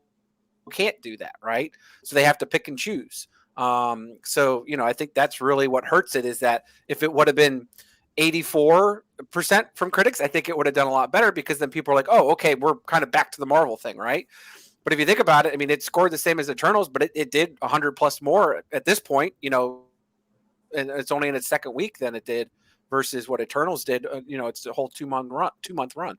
who can't do that, right? So they have to pick and choose. So, I think that's really what hurts it, is that if it would have been 84% from critics, I think it would have done a lot better, because then people are like, oh, okay, we're kind of back to the Marvel thing, right? But if you think about it, I mean, it scored the same as Eternals, but it did 100 plus more at this point, and it's only in its second week than it did versus what Eternals did. It's a whole 2 month run.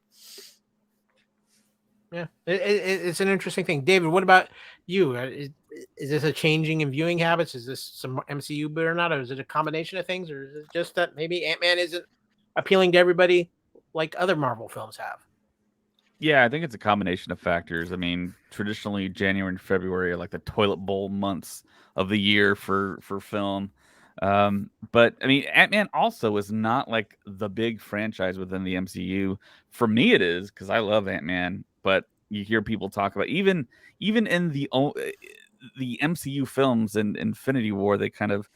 Yeah, it's an interesting thing. David, what about you? Is this a changing in viewing habits? Is this some MCU burnout, or is it a combination of things, or is it just that maybe Ant-Man isn't appealing to everybody like other Marvel films have? Yeah, I think it's a combination of factors. I mean, traditionally January and February are like the toilet bowl months of the year for film. But I mean, Ant-Man also is not like the big franchise within the MCU. For me, it is, because I love Ant-Man. But you hear people talk about even in the MCU films and Infinity War, they kind of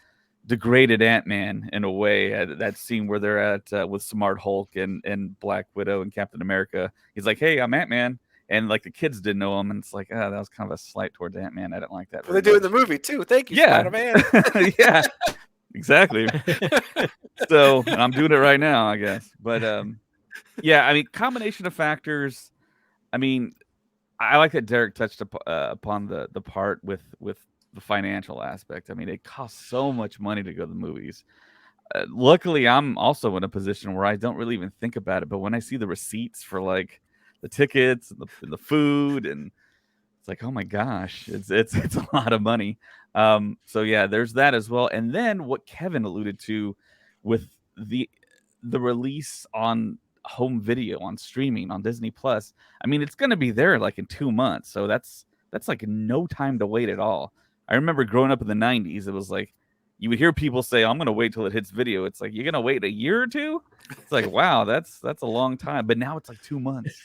degraded Ant-Man in a way. That scene where they're at with Smart Hulk and Black Widow and Captain America. He's like, "Hey, I'm Ant-Man," and like the kids didn't know him, and it's like, that was kind of a slight towards Ant-Man. I didn't like that. Well, they do in the movie too. Thank you, Spider-Man. Yeah, exactly. So, and I'm doing it right now, I guess. But yeah, I mean, combination of factors. I mean, I like that Derek touched upon the part with the financial aspect. I mean, it costs so much money to go to the movies. Luckily, I'm also in a position where I don't really even think about it. But when I see the receipts for like the tickets and the food, and it's like, oh my gosh, it's a lot of money. So yeah, there's that as well. And then what Kevin alluded to with the release on home video, on streaming, on Disney Plus, I mean, it's going to be there like in 2 months. So that's like no time to wait at all. I remember growing up in the 90s, it was like you would hear people say, I'm going to wait till it hits video. It's like, you're going to wait a year or two? It's like, wow, that's a long time. But now it's like 2 months.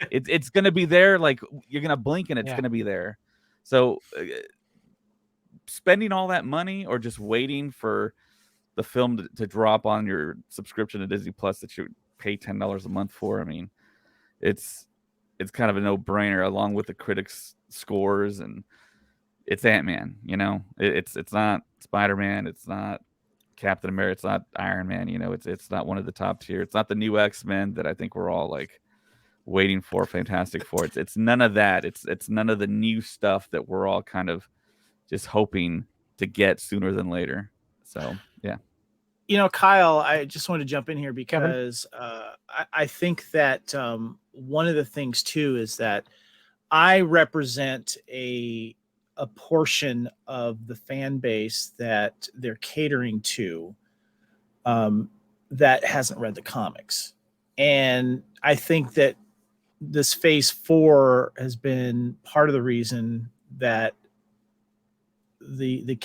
It's going to be there. Like, you're going to blink and it's going to be there. So spending all that money or just waiting for the film to drop on your subscription to Disney Plus that you pay $10 a month for, I mean, it's kind of a no-brainer, along with the critics' scores, and it's Ant-Man. You know, it's not Spider-Man, it's not Captain America, it's not Iron Man. You know, it's not one of the top tier. It's not the new X-Men that I think we're all like waiting for. Fantastic Four. It's none of that. It's none of the new stuff that we're all kind of just hoping to get sooner than later. So yeah. You know, Kyle, I just want to jump in here because I think that one of the things too is that I represent a portion of the fan base that they're catering to that hasn't read the comics. And I think that this phase 4 has been part of the reason that the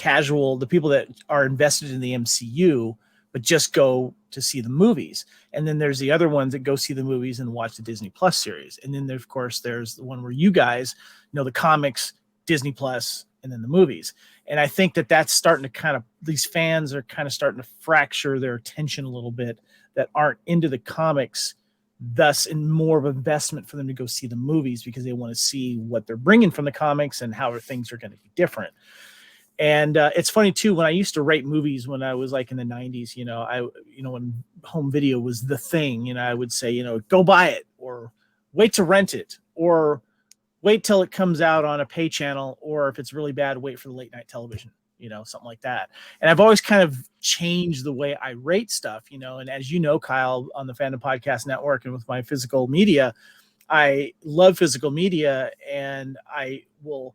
people that are invested in the MCU but just go to see the movies. And then there's the other ones that go see the movies and watch the Disney Plus series. And then of course there's the one where you guys know the comics, Disney Plus, and then the movies. And I think that that's starting to kind of, these fans are kind of starting to fracture their attention a little bit that aren't into the comics, thus in more of an investment for them to go see the movies because they want to see what they're bringing from the comics and how things are going to be different. And it's funny too, when I used to rate movies when I was like in the 90s, when home video was the thing, I would say, go buy it or wait to rent it or wait till it comes out on a pay channel, or if it's really bad, wait for the late night television, something like that. And I've always kind of changed the way I rate stuff, and as you know, Kyle, on the Fandom Podcast Network and with my physical media, I love physical media, and I will,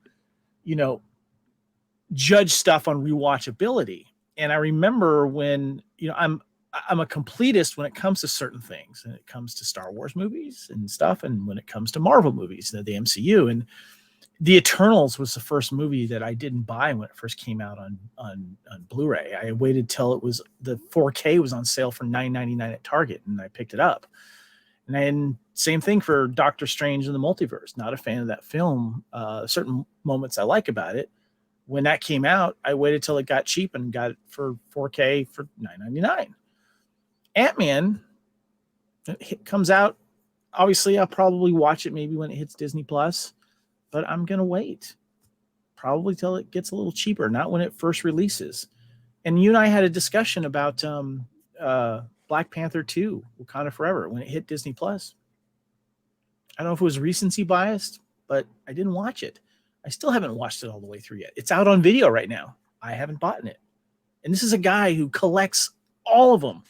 judge stuff on rewatchability. And I remember when, I'm a completist when it comes to certain things, and it comes to Star Wars movies and stuff, and when it comes to Marvel movies, the MCU. And The Eternals was the first movie that I didn't buy when it first came out on Blu-ray. I waited till the 4K was on sale for $9.99 at Target, and I picked it up. And then same thing for Doctor Strange in the Multiverse. Not a fan of that film. Certain moments I like about it. When that came out, I waited till it got cheap and got it for 4K for $9.99. Ant-Man, it comes out. Obviously, I'll probably watch it maybe when it hits Disney Plus, but I'm going to wait probably till it gets a little cheaper, not when it first releases. And you and I had a discussion about Black Panther 2, Wakanda Forever, when it hit Disney Plus. I don't know if it was recency biased, but I didn't watch it. I still haven't watched it all the way through yet. It's out on video right now. I haven't bought it. And this is a guy who collects all of them.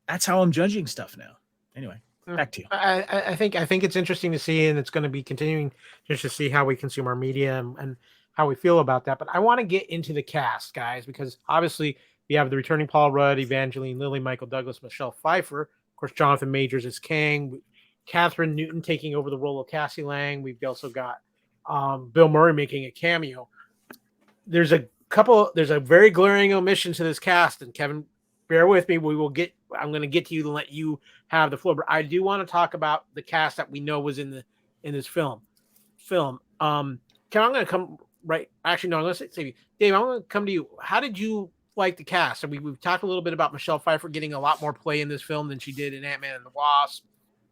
That's how I'm judging stuff now. Anyway, back to you. I think it's interesting to see, and it's going to be continuing just to see how we consume our media and how we feel about that. But I want to get into the cast, guys, because obviously we have the returning Paul Rudd, Evangeline Lilly, Michael Douglas, Michelle Pfeiffer. Of course, Jonathan Majors is Kang. Catherine Newton taking over the role of Cassie Lang. We've also got Bill Murray making a cameo. There's a very glaring omission to this cast, and Kevin, bear with me. I'm going to get to you and let you have the floor, but I do want to talk about the cast that we know was in this film. I'm going to come right. Actually, no, let's say, Dave, I'm going to come to you. How did you like the cast? And we've talked a little bit about Michelle Pfeiffer getting a lot more play in this film than she did in Ant-Man and the Wasp.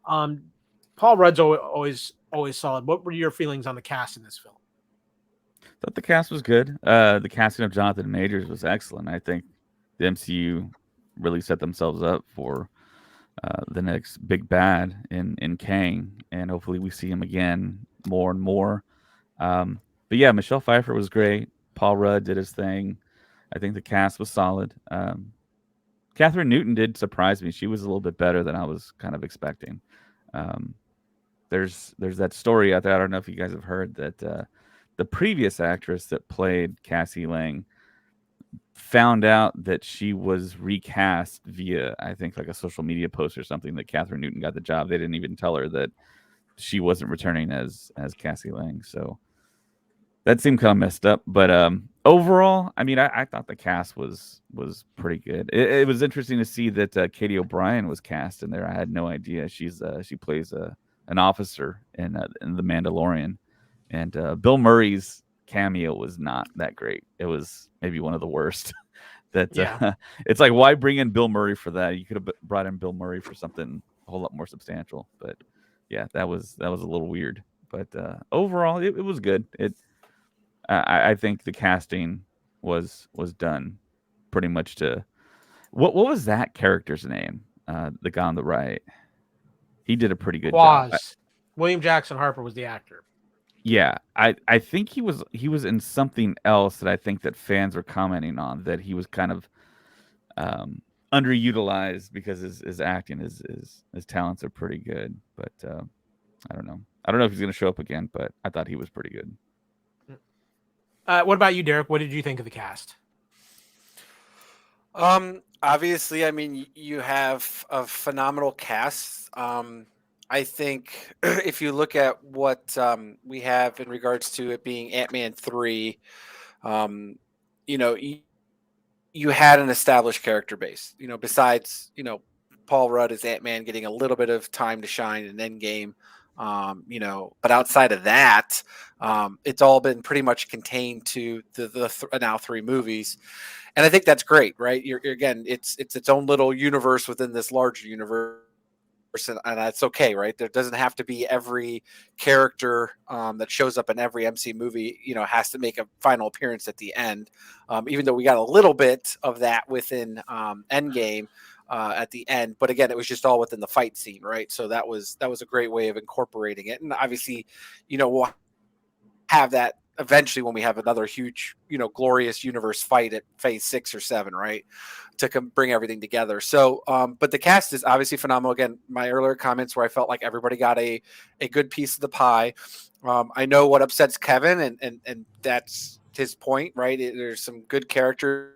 Paul Rudd's always solid. What were your feelings on the cast in this film? Thought the cast was good. The casting of Jonathan Majors was excellent. I think the MCU really set themselves up for the next big bad in Kang, and hopefully we see him again more and more. But yeah, Michelle Pfeiffer was great. Paul Rudd did his thing. I think the cast was solid. Catherine Newton did surprise me. She was a little bit better than I was kind of expecting. There's that story out there. I don't know if you guys have heard that the previous actress that played Cassie Lang found out that she was recast via, I think, like a social media post or something, that Catherine Newton got the job. They didn't even tell her that she wasn't returning as Cassie Lang. So that seemed kind of messed up. But overall, I mean, I thought the cast was pretty good. It was interesting to see that Katie O'Brien was cast in there. I had no idea. She plays an officer in The Mandalorian, and Bill Murray's cameo was not that great. It was maybe one of the worst. It's like, why bring in Bill Murray for that? You could have brought in Bill Murray for something a whole lot more substantial. But yeah, that was a little weird. But overall, it was good. I think the casting was done pretty much to what was that character's name? The guy on the right. He did a pretty good job. William Jackson Harper was the actor. Yeah, I think he was in something else that I think that fans were commenting on, that he was kind of underutilized because his acting, his talents are pretty good. But I don't know. I don't know if he's going to show up again, but I thought he was pretty good. What about you, Derek? What did you think of the cast? Obviously, I mean, you have a phenomenal cast. I think if you look at what we have in regards to it being Ant-Man 3, you know, you had an established character base, you know, besides, you know, Paul Rudd as Ant-Man getting a little bit of time to shine in Endgame. You know, but outside of that, it's all been pretty much contained to the now 3 movies. And I think that's great, right? Again, it's its own little universe within this larger universe. And that's okay, right? There doesn't have to be every character that shows up in every MC movie, you know, has to make a final appearance at the end. Even though we got a little bit of that within Endgame at the end, but again, it was just all within the fight scene, right? So that was a great way of incorporating it. And obviously, you know, we'll have that eventually when we have another huge, you know, glorious universe fight at phase 6 or 7, right, to bring everything together. So but the cast is obviously phenomenal. Again, my earlier comments where I felt like everybody got a good piece of the pie. I know what upsets Kevin, and that's his point, right? There's some good characters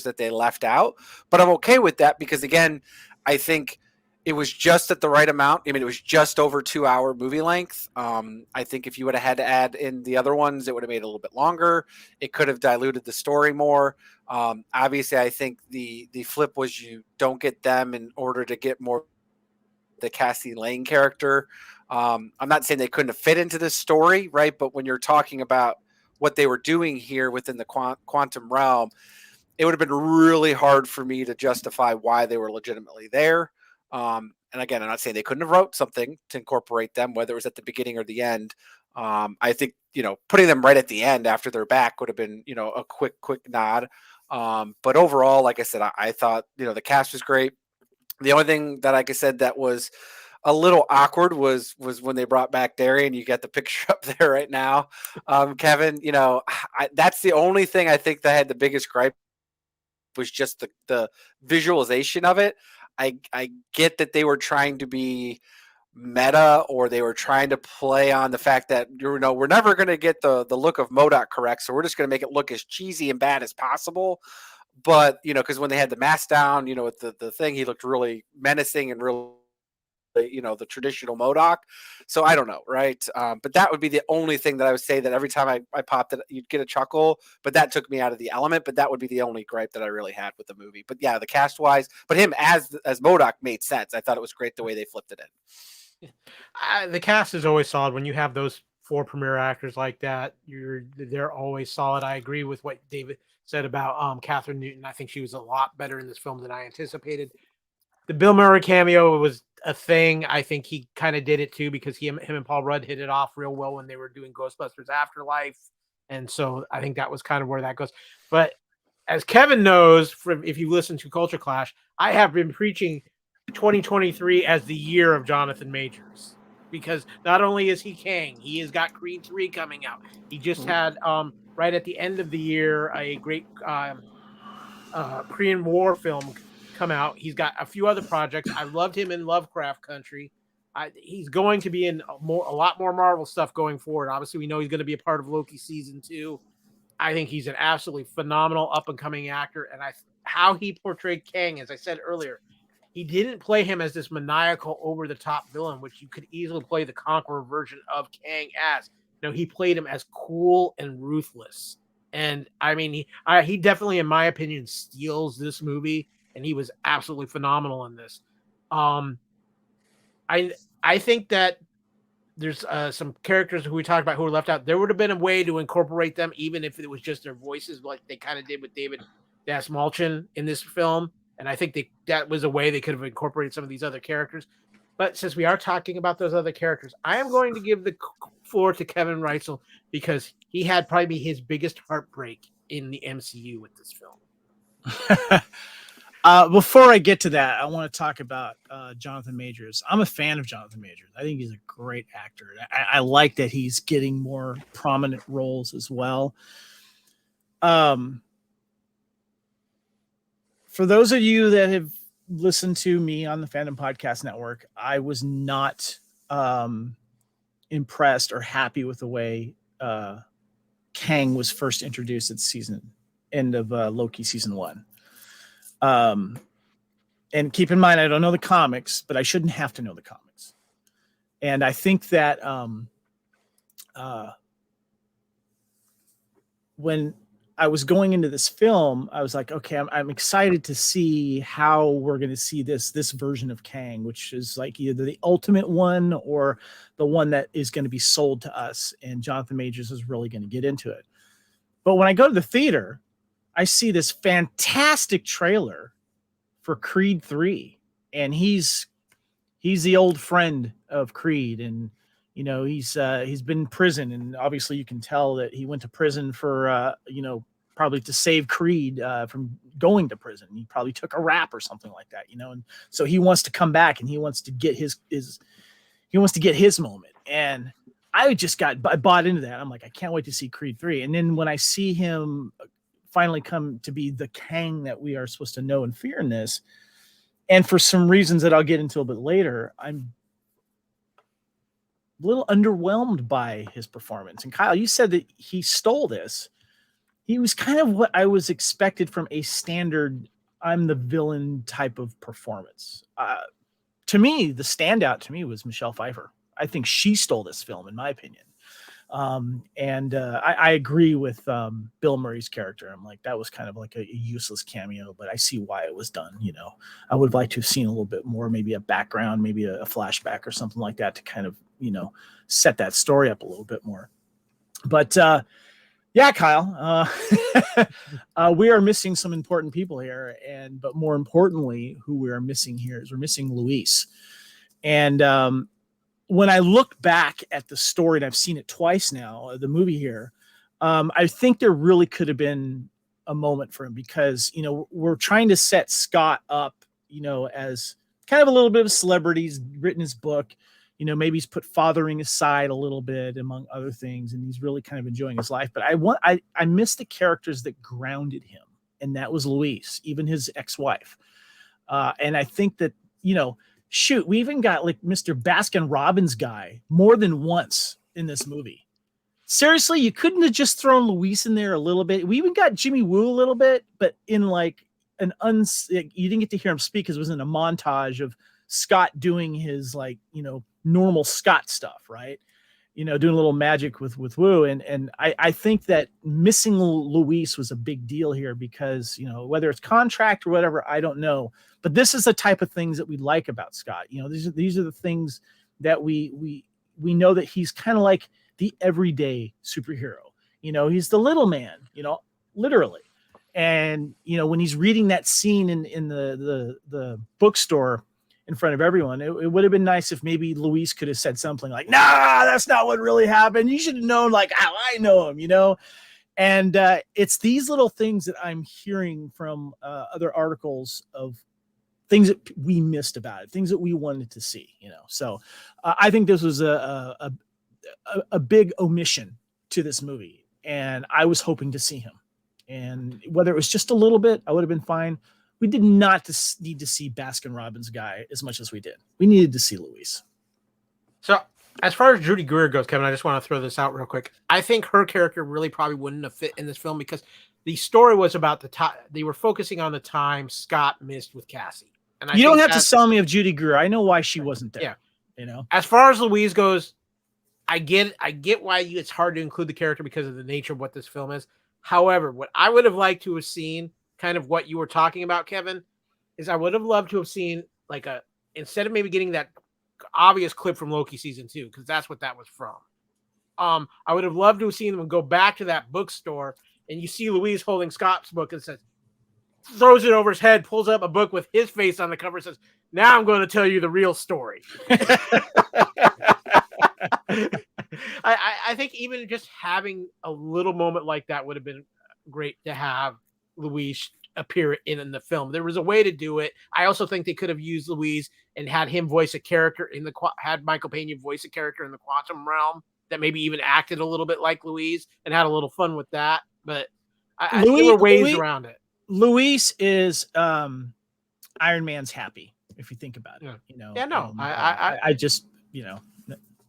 that they left out, but I'm okay with that because, again, I think it was just at the right amount. I mean, it was just over 2-hour movie length. I think if you would have had to add in the other ones, it would have made it a little bit longer. It could have diluted the story more. Obviously, I think the flip was you don't get them in order to get more the Cassie Lang character. I'm not saying they couldn't have fit into this story, right? But when you're talking about what they were doing here within the quantum realm, it would have been really hard for me to justify why they were legitimately there. And again, I'm not saying they couldn't have wrote something to incorporate them, whether it was at the beginning or the end. I think, you know, putting them right at the end after they're back would have been, you know, a quick nod. But overall, like I said, I thought, you know, the cast was great. The only thing that, like I said, that was a little awkward was when they brought back Darian. You got the picture up there right now. Kevin, you know, that's the only thing I think that had the biggest gripe was just the visualization of it. I get that they were trying to be meta, or they were trying to play on the fact that, you know, we're never going to get the look of MODOK correct, so we're just going to make it look as cheesy and bad as possible. But, you know, because when they had the mask down, you know, with the thing, he looked really menacing and really, you know, the traditional MODOK. So I don't know, right? But that would be the only thing that I would say that every time I popped it, you'd get a chuckle, but that took me out of the element. But that would be the only gripe that I really had with the movie. But yeah, the cast wise, but him as MODOK made sense. I thought it was great the way they flipped it in. The cast is always solid when you have those 4 premier actors like that. They're always solid. I agree with what David said about Catherine Newton. I think she was a lot better in this film than I anticipated. The Bill Murray cameo was a thing. I think he kind of did it too because him and Paul Rudd hit it off real well when they were doing Ghostbusters Afterlife, and so I think that was kind of where that goes. But as Kevin knows, if you listen to Culture Clash, I have been preaching 2023 as the year of Jonathan Majors, because not only is he Kang, he has got Creed 3 coming out. He just had right at the end of the year a great Korean War film come out. He's got a few other projects. I loved him in Lovecraft Country. He's going to be in a lot more Marvel stuff going forward. Obviously, we know he's going to be a part of Loki season 2. I think he's an absolutely phenomenal up and coming actor, and how he portrayed Kang, as I said earlier, he didn't play him as this maniacal, over the top villain, which you could easily play the Conqueror version of Kang as. No, he played him as cool and ruthless, and I mean, he definitely, in my opinion, steals this movie, and he was absolutely phenomenal in this. I think that there's some characters who we talked about who were left out. There would have been a way to incorporate them, even if it was just their voices, like they kind of did with David Dasmalchian in this film. And I think that was a way they could have incorporated some of these other characters. But since we are talking about those other characters, I am going to give the floor to Kevin Reitzel, because he had probably his biggest heartbreak in the MCU with this film. Before I get to that, I want to talk about Jonathan Majors. I'm a fan of Jonathan Majors. I think he's a great actor. I like that he's getting more prominent roles as well. For those of you that have listened to me on the Fandom Podcast Network, I was not impressed or happy with the way Kang was first introduced at the end of Loki season 1. And keep in mind, I don't know the comics, but I shouldn't have to know the comics. And I think that when I was going into this film, I was like, okay, I'm excited to see how we're going to see this version of Kang, which is like either the ultimate one or the one that is going to be sold to us. And Jonathan Majors is really going to get into it. But when I go to the theater, I see this fantastic trailer for Creed 3, and he's the old friend of Creed, and you know he's been in prison, and obviously you can tell that he went to prison for probably to save Creed from going to prison. He probably took a rap or something like that, and so he wants to come back and he wants to get his moment. And I bought into that. I'm like, I can't wait to see Creed 3. And then when I see him finally come to be the Kang that we are supposed to know and fear in this, and for some reasons that I'll get into a bit later, I'm a little underwhelmed by his performance. And Kyle, you said that he stole this. He was kind of what I was expected from a standard I'm the villain type of performance. To me, the standout to me was Michelle Pfeiffer. I think she stole this film, in my opinion. I agree with Bill Murray's character. I'm like, that was kind of like a useless cameo, but I see why it was done. I would have liked to have seen a little bit more, maybe a background, maybe a flashback or something like that to kind of, set that story up a little bit more. But yeah, Kyle, we are missing some important people here. But more importantly, who we are missing here is we're missing Luis. And when I look back at the story, and I've seen it twice now, the movie here, I think there really could have been a moment for him, because, we're trying to set Scott up, as kind of a little bit of a celebrity. He's written his book, maybe he's put fathering aside a little bit, among other things, and he's really kind of enjoying his life. But I miss the characters that grounded him, and that was Luis, even his ex-wife. And I think that, shoot, we even got like Mr. Baskin Robbins guy more than once in this movie. Seriously, you couldn't have just thrown Luis in there a little bit. We even got Jimmy Woo a little bit, but in like you didn't get to hear him speak because it was in a montage of Scott doing his normal Scott stuff, right? Doing a little magic with Woo. And I think that missing Luis was a big deal here because, whether it's contract or whatever, I don't know. But this is the type of things that we like about Scott. These are the things that we know that he's kind of like the everyday superhero. He's the little man, literally. And, when he's reading that scene in the bookstore in front of everyone, it would have been nice if maybe Luis could have said something like, nah, that's not what really happened. You should have known like how I know him, And it's these little things that I'm hearing from other articles of things that we missed about it, things that we wanted to see, So I think this was a big omission to this movie, and I was hoping to see him. And whether it was just a little bit, I would have been fine. We did not need to see Baskin Robbins guy as much as we did. We needed to see Luis. So As far as Judy Greer goes, Kevin, I just want to throw this out real quick. I think her character really probably wouldn't have fit in this film because the story was about the time they were focusing on the time Scott missed with Cassie. And You don't have to sell me of Judy Greer. I know why she wasn't there. Yeah. You know, as far as Louise goes, I get why it's hard to include the character because of the nature of what this film is. However, what I would have liked to have seen, kind of what you were talking about, Kevin, is I would have loved to have seen like instead of maybe getting that obvious clip from Loki season 2, because that's what that was from. I would have loved to have seen them go back to that bookstore and you see Louise holding Scott's book and throws it over his head, pulls up a book with his face on the cover, and says, "Now I'm going to tell you the real story." I think even just having a little moment like that would have been great to have Louise appear in the film. There was a way to do it. I also think they could have used Louise and had him voice a character had Michael Pena voice a character in the quantum realm that maybe even acted a little bit like Louise and had a little fun with that. But there were ways around it. Louise is Iron Man's Happy, if you think about it. Yeah. You know. Yeah, no. I just, you know.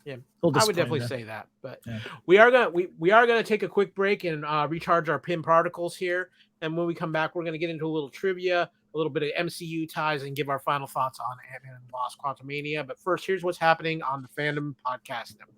Yeah, I would definitely say that. But we are gonna take a quick break and recharge our pin particles here. And when we come back, we're gonna get into a little trivia, a little bit of MCU ties, and give our final thoughts on Ant-Man and the Wasp: Quantumania. But first, here's what's happening on the Fandom Podcast Network.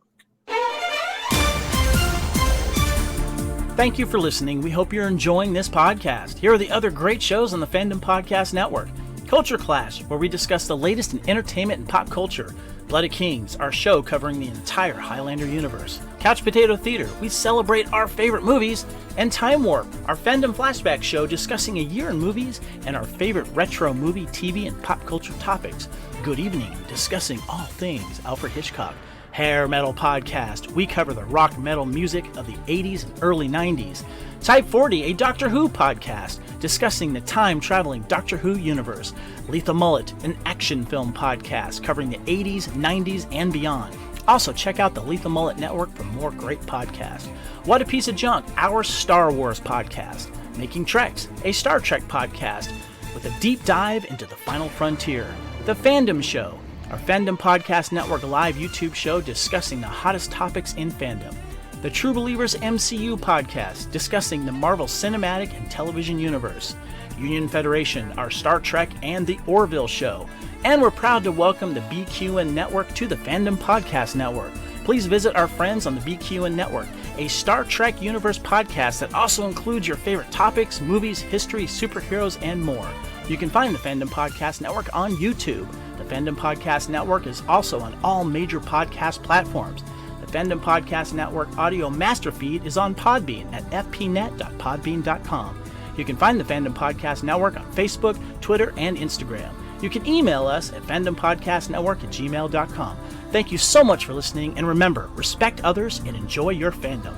Thank you for listening. We hope you're enjoying this podcast. Here are the other great shows on the Fandom Podcast Network. Culture Clash, where we discuss the latest in entertainment and pop culture. Blooded Kings, our show covering the entire Highlander universe. Couch Potato Theater, we celebrate our favorite movies. And Time Warp, our Fandom flashback show discussing a year in movies and our favorite retro movie, TV, and pop culture topics. Good Evening, discussing all things Alfred Hitchcock. Hair Metal Podcast, we cover the rock metal music of the 80s and early 90s. Type 40, a Doctor Who podcast, discussing the time-traveling Doctor Who universe. Lethal Mullet, an action film podcast covering the 80s, 90s, and beyond. Also, check out the Lethal Mullet Network for more great podcasts. What a Piece of Junk, our Star Wars podcast. Making Treks, a Star Trek podcast with a deep dive into the final frontier. The Fandom Show, our Fandom Podcast Network live YouTube show discussing the hottest topics in fandom. The True Believers MCU podcast, discussing the Marvel Cinematic and Television Universe. Union Federation, our Star Trek and the Orville show. And we're proud to welcome the BQN Network to the Fandom Podcast Network. Please visit our friends on the BQN Network, a Star Trek Universe podcast that also includes your favorite topics, movies, history, superheroes, and more. You can find the Fandom Podcast Network on YouTube. The Fandom Podcast Network is also on all major podcast platforms. The Fandom Podcast Network audio master feed is on Podbean at fpnet.podbean.com. You can find the Fandom Podcast Network on Facebook, Twitter, and Instagram. You can email us at fandompodcastnetwork@gmail.com. Thank you so much for listening, and remember, respect others and enjoy your fandom.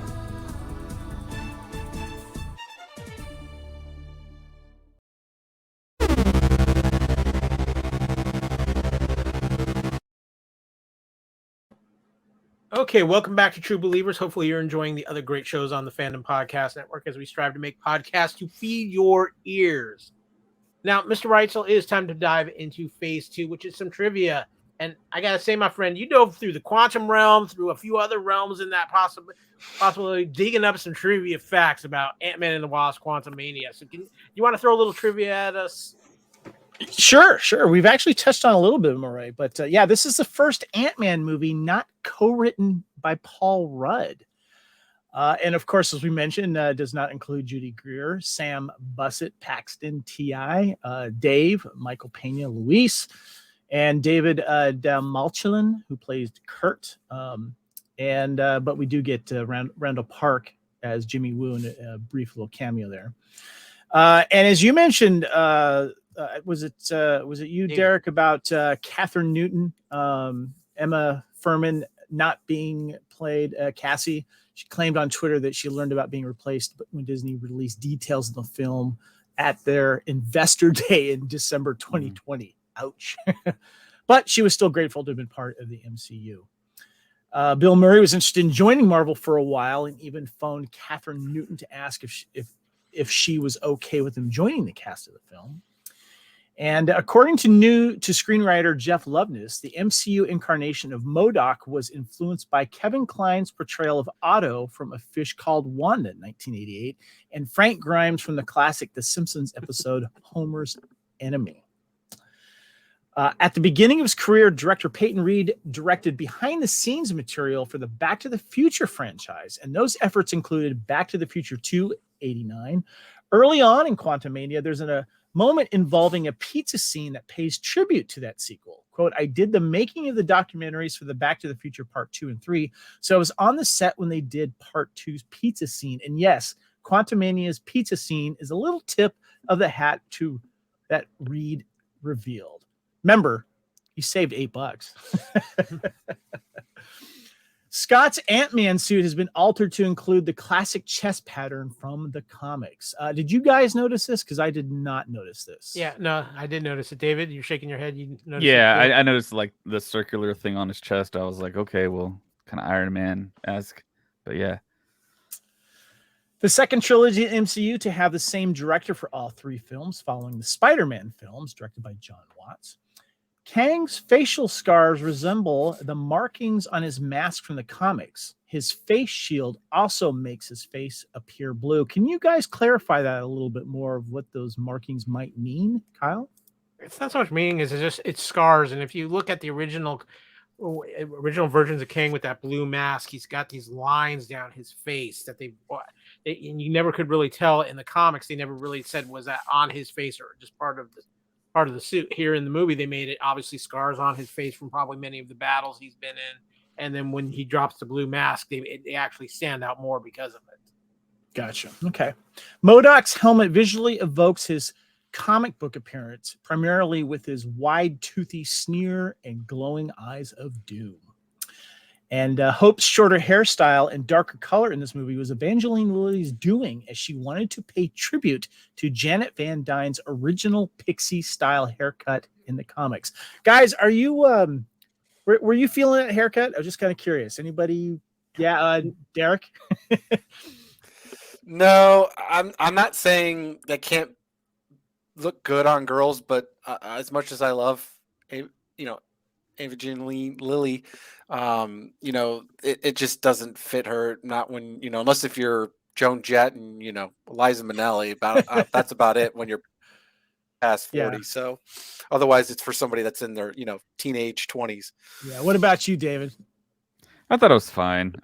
Okay, welcome back to True Believers. Hopefully you're enjoying the other great shows on the Fandom Podcast Network as we strive to make podcasts to feed your ears. Now, Mr. Reitzel, it is time to dive into Phase 2, which is some trivia. And I got to say, my friend, you dove through the quantum realm, through a few other realms in that possibly digging up some trivia facts about Ant-Man and the Wasp: Quantumania. So you want to throw a little trivia at us? Sure. We've actually touched on a little bit more, right? But yeah, this is the first Ant-Man movie not co-written by Paul Rudd. And of course, as we mentioned, does not include Judy Greer, Sam Bussett, Paxton, T.I., Dave, Michael Pena, Luis, and David Dalmalchilin, who plays Kurt. But we do get Randall Park as Jimmy Woo in a brief little cameo there. And as you mentioned, was it you, Derek, about Catherine Newton, Emma Furman not being played Cassie? She claimed on Twitter that she learned about being replaced when Disney released details of the film at their investor day in December 2020. Ouch. But she was still grateful to have been part of the MCU. Bill Murray was interested in joining Marvel for a while and even phoned Catherine Newton to ask if she was okay with him joining the cast of the film. And according to screenwriter Jeff Loveness, the MCU incarnation of MODOK was influenced by Kevin Kline's portrayal of Otto from A Fish Called Wanda in 1988 and Frank Grimes from the classic The Simpsons episode Homer's Enemy. At the beginning of his career, director Peyton Reed directed behind-the-scenes material for the Back to the Future franchise, and those efforts included Back to the Future 2, 89. Early on in Quantumania, there's a moment involving a pizza scene that pays tribute to that sequel. Quote, I did the making of the documentaries for the Back to the Future Part 2 and 3, so I was on the set when they did Part 2's pizza scene. And yes, Quantumania's pizza scene is a little tip of the hat to that Reed revealed. Remember, he saved $8. Scott's Ant-Man suit has been altered to include the classic chest pattern from the comics. Did you guys notice this? Because I did not notice this. Yeah, no, I did notice it. David, you're shaking your head. You noticed Yeah, it? I noticed like the circular thing on his chest. I was like, okay, well, kind of Iron Man-esque, but yeah. The second trilogy at MCU to have the same director for all three films, following the Spider-Man films, directed by John Watts. Kang's facial scars resemble the markings on his mask from the comics. His face shield also makes his face appear blue. Can you guys clarify that a little bit more of what those markings might mean, Kyle? It's not so much meaning as it's scars. And if you look at the original versions of Kang with that blue mask, he's got these lines down his face that and you never could really tell in the comics. They never really said was that on his face or just part of the suit. Here in the movie, they made it obviously scars on his face from probably many of the battles he's been in. And then when he drops the blue mask, they actually stand out more because of it. Gotcha. Okay. MODOK's helmet visually evokes his comic book appearance, primarily with his wide, toothy sneer and glowing eyes of doom. And Hope's shorter hairstyle and darker color in this movie was Evangeline Lilly's doing, as she wanted to pay tribute to Janet Van Dyne's original pixie-style haircut in the comics. Guys, are you were you feeling that haircut? I was just kind of curious. Anybody? Yeah, Derek. No, I'm not saying that can't look good on girls, but as much as I love, Evangeline Lilly, it just doesn't fit her. Not when unless if you're Joan Jett and Liza Minnelli. That's about it when you're past 40. Yeah. So otherwise, it's for somebody that's in their teenage 20s. Yeah. What about you, David? I thought it was fine.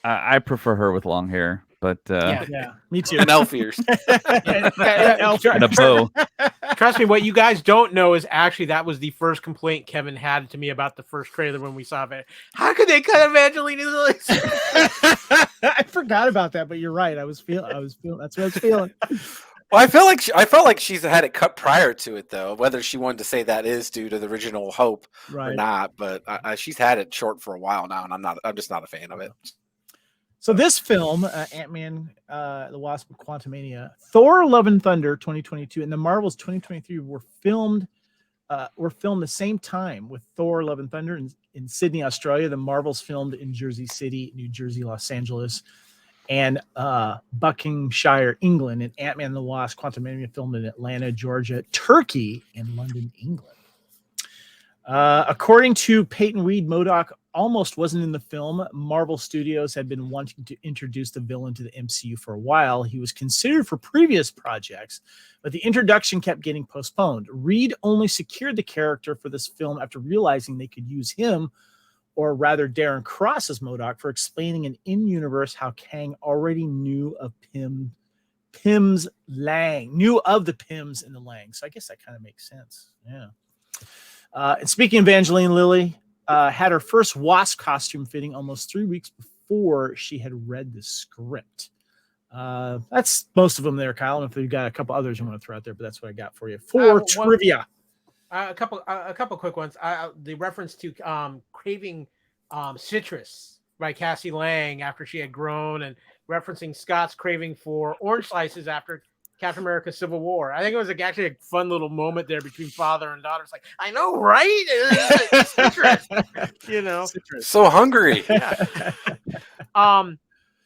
I prefer her with long hair, but Yeah, me too. And elf ears. and a bow. Trust me, what you guys don't know is actually that was the first complaint Kevin had to me about the first trailer when we saw it. How could they cut Evangeline Lilly? I forgot about that, but you're right. I was feeling. That's what I was feeling. Well, I felt like she's had it cut prior to it, though. Whether she wanted to say that is due to the original Hope or not, but she's had it short for a while now, and I'm just not a fan of it. So this film, Ant-Man, the Wasp, Quantumania, Thor: Love and Thunder 2022, and the Marvels 2023 were filmed the same time, with Thor: Love and Thunder in Sydney, Australia. The Marvels filmed in Jersey City, New Jersey, Los Angeles, and Buckinghamshire, England. And Ant-Man and the Wasp, Quantumania, filmed in Atlanta, Georgia, Turkey, and London, England. According to Peyton Reed, MODOK almost wasn't in the film. Marvel Studios had been wanting to introduce the villain to the MCU for a while. He was considered for previous projects, but the introduction kept getting postponed. Reed only secured the character for this film after realizing they could use him, or rather Darren Cross as MODOK, for explaining an in-universe how Kang already knew of Pym's Lang, knew of the Pyms and the Lang. So I guess that kind of makes sense. Yeah. And speaking of Evangeline Lilly, had her first Wasp costume fitting almost 3 weeks before she had read the script. That's most of them there, Kyle. I don't know if you've got a couple others you want to throw out there, but that's what I got for you. For trivia. A couple quick ones. The reference to craving citrus by Cassie Lang after she had grown, and referencing Scott's craving for orange slices after Captain America: Civil War. I think it was actually a fun little moment there between father and daughter. It's like, I know, right? Citrus, So hungry. Yeah.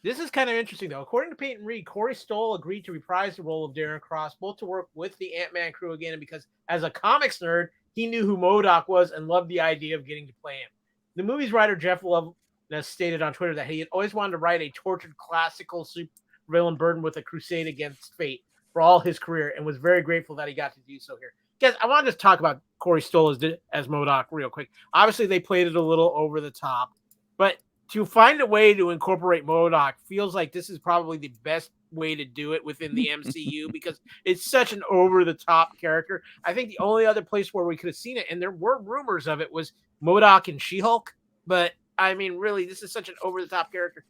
This is kind of interesting, though. According to Peyton Reed, Corey Stoll agreed to reprise the role of Darren Cross, both to work with the Ant-Man crew again, and because as a comics nerd, he knew who MODOK was and loved the idea of getting to play him. The movie's writer, Jeff Love, stated on Twitter that he had always wanted to write a tortured classical supervillain burdened with a crusade against fate for all his career, and was very grateful that he got to do so here. Guys, I want to just talk about Corey Stoll as MODOK real quick. Obviously, they played it a little over the top, but to find a way to incorporate MODOK feels like this is probably the best way to do it within the MCU because it's such an over-the-top character. I think the only other place where we could have seen it, and there were rumors of it, was MODOK and She-Hulk. But, I mean, really, this is such an over-the-top character.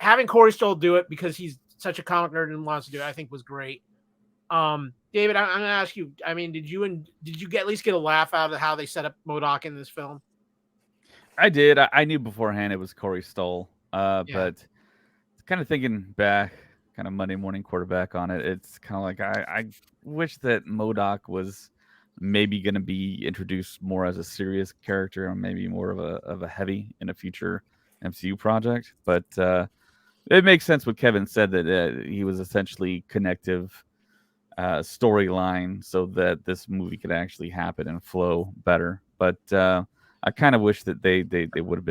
Having Corey Stoll do it because he's such a comic nerd and wants to do it, I think was great. David, I'm going to ask you, I mean, did you at least get a laugh out of how they set up MODOK in this film? I did. I knew beforehand it was Corey Stoll, but kind of thinking back, kind of Monday morning quarterback on it, it's kind of like I wish that MODOK was maybe going to be introduced more as a serious character or maybe more of a heavy in a future MCU project. But it makes sense what Kevin said, that he was essentially connective storyline so that this movie could actually happen and flow better. But I kind of wish that they would have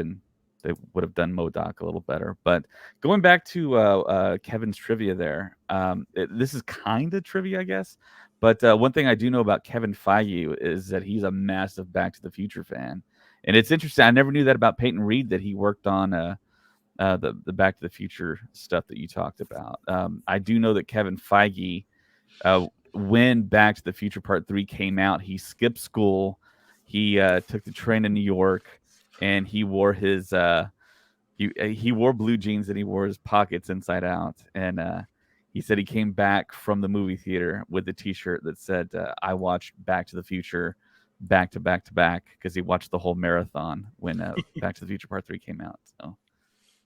done MODOK a little better. But going back to Kevin's trivia there, this is kind of trivia, I guess. But one thing I do know about Kevin Feige is that he's a massive Back to the Future fan, and it's interesting. I never knew that about Peyton Reed, that he worked on the Back to the Future stuff that you talked about. I do know that Kevin Feige, when Back to the Future Part 3 came out, he skipped school. He took the train to New York, and he wore his he wore blue jeans and he wore his pockets inside out. And he said he came back from the movie theater with a T-shirt that said, "I watched Back to the Future back to back to back," because he watched the whole marathon when Back to the Future Part 3 came out. So,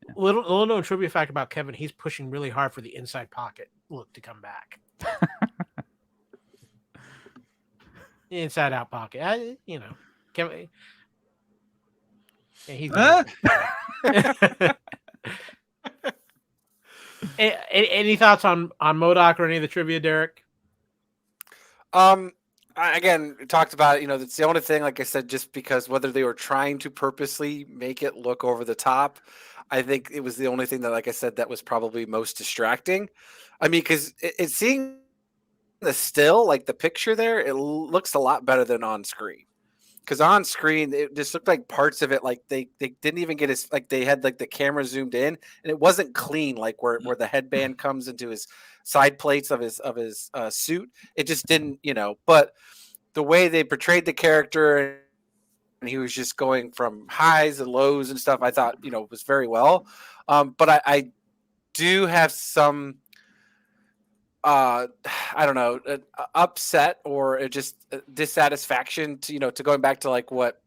yeah. Little known trivia fact about Kevin: he's pushing really hard for the inside pocket look to come back. Inside out pocket, Kevin. Yeah, he's any thoughts on MODOK or any of the trivia, Derek? Again, talked about it, that's the only thing, like I said, just because whether they were trying to purposely make it look over the top, I think it was the only thing that, like I said, that was probably most distracting. I mean, because it's seeing the still, like the picture there, it looks a lot better than on screen. Because on screen, it just looked like parts of it, like they didn't even get his, like they had like the camera zoomed in, and it wasn't clean, like where the headband comes into his side plates of his suit. It just didn't, But the way they portrayed the character, and he was just going from highs and lows and stuff, I thought was very well. But I do have some. I don't know, upset or just dissatisfaction to going back to like what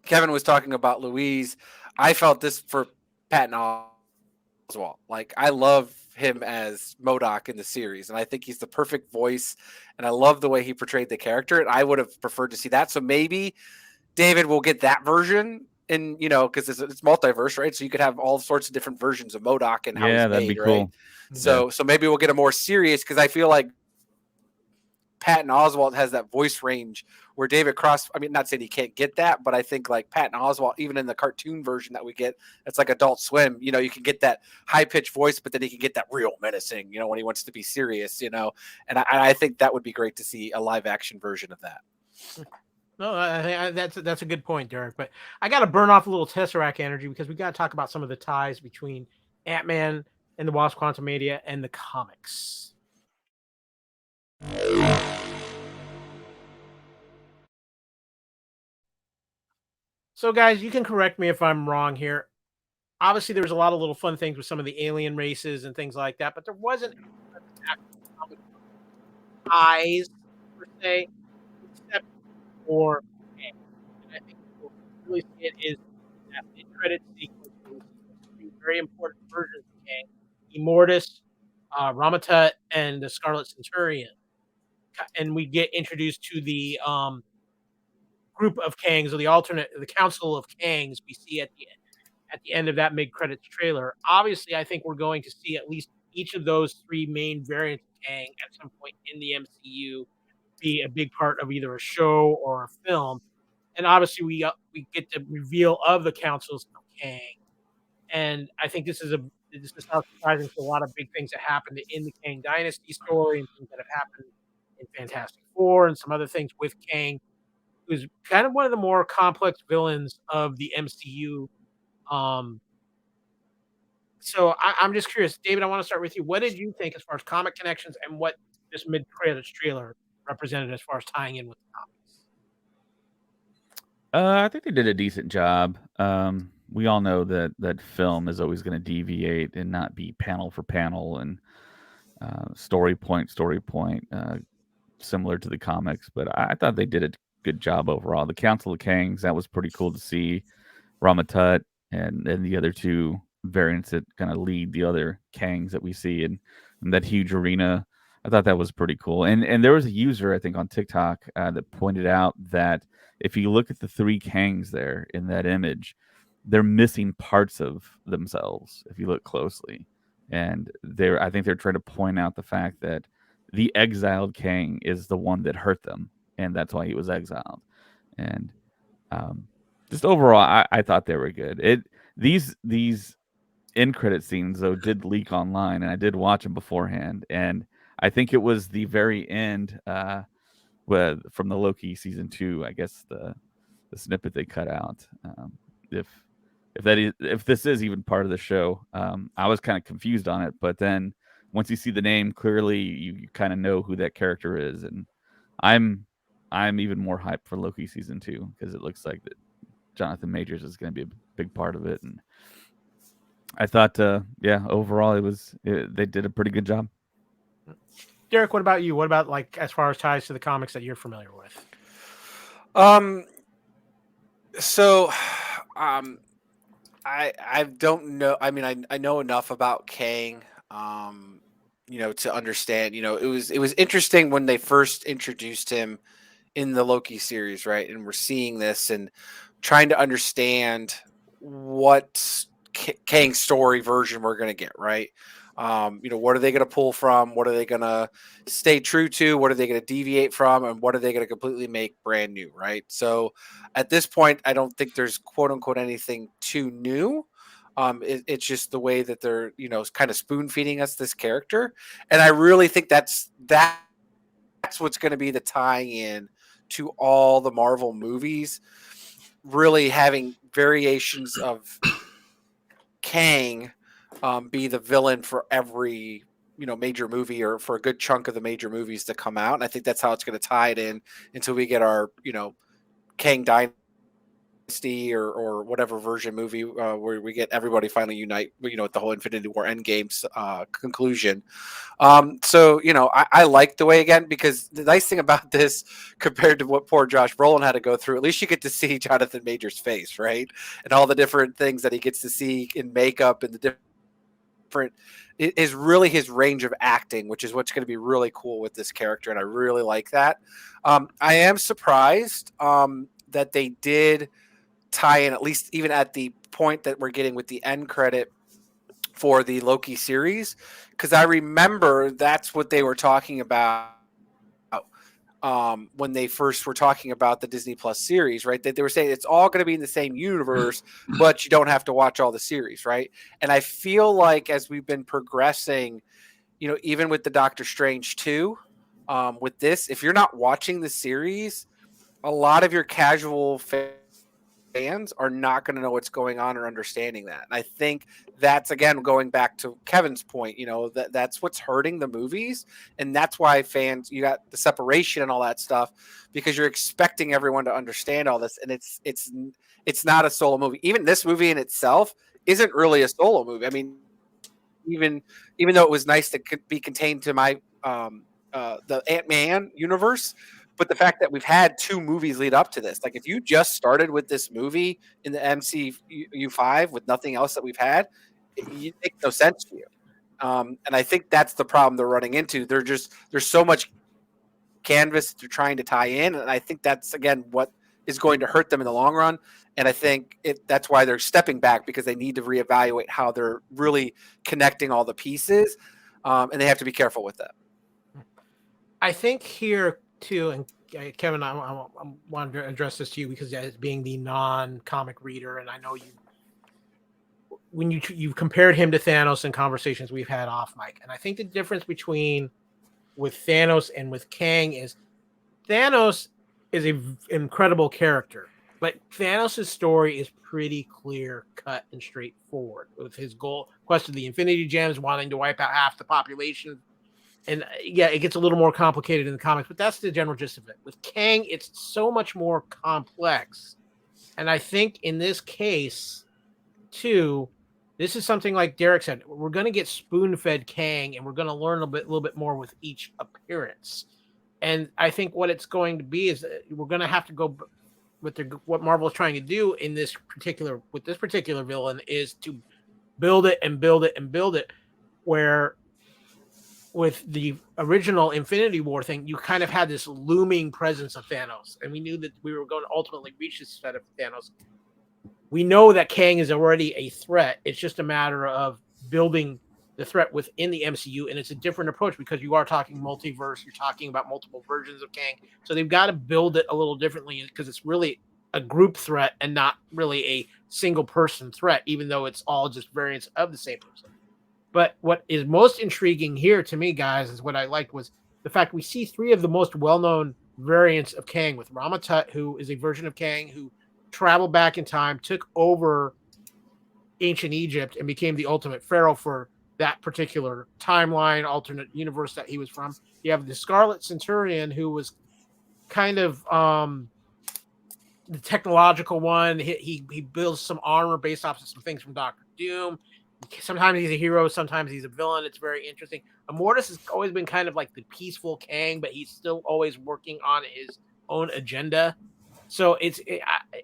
Kevin was talking about, Louise. I felt this for Patton Oswalt. Like, I love him as MODOK in the series, and I think he's the perfect voice, and I love the way he portrayed the character, and I would have preferred to see that. So maybe David will get that version, and because it's multiverse, right? So you could have all sorts of different versions of MODOK and how he's that'd made, be cool. Right? So maybe we'll get a more serious, because I feel like Patton Oswalt has that voice range where David Cross, I mean, not saying he can't get that, but I think like Patton Oswalt, even in the cartoon version that we get, it's like Adult Swim, you can get that high pitched voice, but then he can get that real menacing, when he wants to be serious, and I think that would be great to see a live action version of that. No, I think that's a good point, Derek. But I got to burn off a little Tesseract energy because we got to talk about some of the ties between Ant-Man and the Wasp: Quantumania and the comics. So, guys, you can correct me if I'm wrong here. Obviously, there was a lot of little fun things with some of the alien races and things like that, but there wasn't ties per se, except for Kang. And I think what we really see it is that mid-credit sequence where we see two very important versions of Kang, Immortus, Ramatut, and the Scarlet Centurion. And we get introduced to the group of Kangs, or the Council of Kangs we see at at the end of that mid-credits trailer. Obviously, I think we're going to see at least each of those three main variants of Kang at some point in the MCU be a big part of either a show or a film. And obviously, we get the reveal of the Councils of Kang, and I think this is not surprising to a lot of big things that happened in the Kang Dynasty story and things that have happened in Fantastic Four and some other things with Kang, who's kind of one of the more complex villains of the MCU. So I'm just curious, David. I want to start with you. What did you think as far as comic connections and what this mid-credits trailer represented as far as tying in with the comics? I think they did a decent job. We all know that film is always going to deviate and not be panel for panel and story point, similar to the comics. But I thought they did a good job overall. The Council of Kangs, that was pretty cool to see. Ramatut and the other two variants that kind of lead the other Kangs that we see in that huge arena. I thought that was pretty cool. And there was a user, I think, on TikTok that pointed out that if you look at the three Kangs there in that image, they're missing parts of themselves if you look closely. And I think they're trying to point out the fact that the exiled Kang is the one that hurt them, and that's why he was exiled. And just overall, I thought they were good. These end credit scenes though did leak online, and I did watch them beforehand. And I think it was the very end, from the Loki season 2. I guess the snippet they cut out. If this is even part of the show, I was kind of confused on it. But then once you see the name clearly, you kind of know who that character is, and I'm even more hyped for Loki season 2 because it looks like that Jonathan Majors is going to be a big part of it. And I thought, overall they did a pretty good job. Derek, what about you? What about like as far as ties to the comics that you're familiar with? I don't know. I mean, I know enough about Kang, to understand. It was interesting when they first introduced him in the Loki series, right? And we're seeing this and trying to understand what Kang's story version we're going to get, right? What are they going to pull from? What are they going to stay true to? What are they going to deviate from? And what are they going to completely make brand new, right? So at this point, I don't think there's quote unquote anything too new. It's just the way that they're, kind of spoon feeding us this character. And I really think that's what's going to be the tie-in to all the Marvel movies, really having variations of Kang be the villain for every major movie, or for a good chunk of the major movies to come out. And I think that's how it's going to tie it in until we get our Kang Dynasty or whatever version movie where we get everybody finally unite at the whole Infinity War Endgame's conclusion. I like the way, again, because the nice thing about this compared to what poor Josh Brolin had to go through, at least you get to see Jonathan Majors' face, right? And all the different things that he gets to see in makeup and the different is really his range of acting, which is what's going to be really cool with this character. And I really like that. I am surprised that they did tie in, at least even at the point that we're getting with the end credit for the Loki series, because I remember that's what they were talking about when they first were talking about the Disney Plus series, right? That they were saying it's all going to be in the same universe, but you don't have to watch all the series, right? And I feel like as we've been progressing, even with the Doctor Strange 2, with this, if you're not watching the series, a lot of your casual fans are not going to know what's going on or understanding that. And I think that's, again, going back to Kevin's point, that's what's hurting the movies. And that's why fans, you got the separation and all that stuff, because you're expecting everyone to understand all this. And it's not a solo movie. Even this movie in itself isn't really a solo movie. I mean, even though it was nice to be contained to my the Ant-Man universe, but the fact that we've had 2 movies lead up to this, like if you just started with this movie in the MCU 5 with nothing else that we've had, it makes no sense to you. And I think that's the problem they're running into. There's so much canvas they're trying to tie in, and I think that's, again, what is going to hurt them in the long run. And I think that's why they're stepping back, because they need to reevaluate how they're really connecting all the pieces. And they have to be careful with that. I think here too, and Kevin, I wanted to address this to you because as being the non-comic reader, and I know when you've compared him to Thanos in conversations we've had off mic, and I think the difference between with Thanos and with Kang is Thanos is an incredible character, but Thanos' story is pretty clear cut and straightforward with his quest of the Infinity Gems, wanting to wipe out half the population. And yeah, it gets a little more complicated in the comics, but that's the general gist of it. With Kang, it's so much more complex. And I think in this case, too, this is something like Derek said, we're going to get spoon-fed Kang, and we're going to learn a little bit more with each appearance. And I think what it's going to be is that we're going to have to go with what Marvel is trying to do in this particular villain is to build it and build it and build it, where with the original Infinity War thing, you kind of had this looming presence of Thanos, and we knew that we were going to ultimately reach this threat of Thanos. We know that Kang is already a threat. It's just a matter of building the threat within the MCU, and it's a different approach because you are talking multiverse. You're talking about multiple versions of Kang, so they've got to build it a little differently because it's really a group threat and not really a single person threat, even though it's all just variants of the same person. But what is most intriguing here to me, guys, is what I liked was the fact we see three of the most well-known variants of Kang with Rama Tut, who is a version of Kang who traveled back in time, took over ancient Egypt, and became the ultimate pharaoh for that particular timeline, alternate universe that he was from. You have the Scarlet Centurion, who was kind of the technological one. He builds some armor based off of some things from Doctor Doom. Sometimes he's a hero, sometimes he's a villain. It's very interesting. Immortus has always been kind of like the peaceful Kang, but he's still always working on his own agenda. So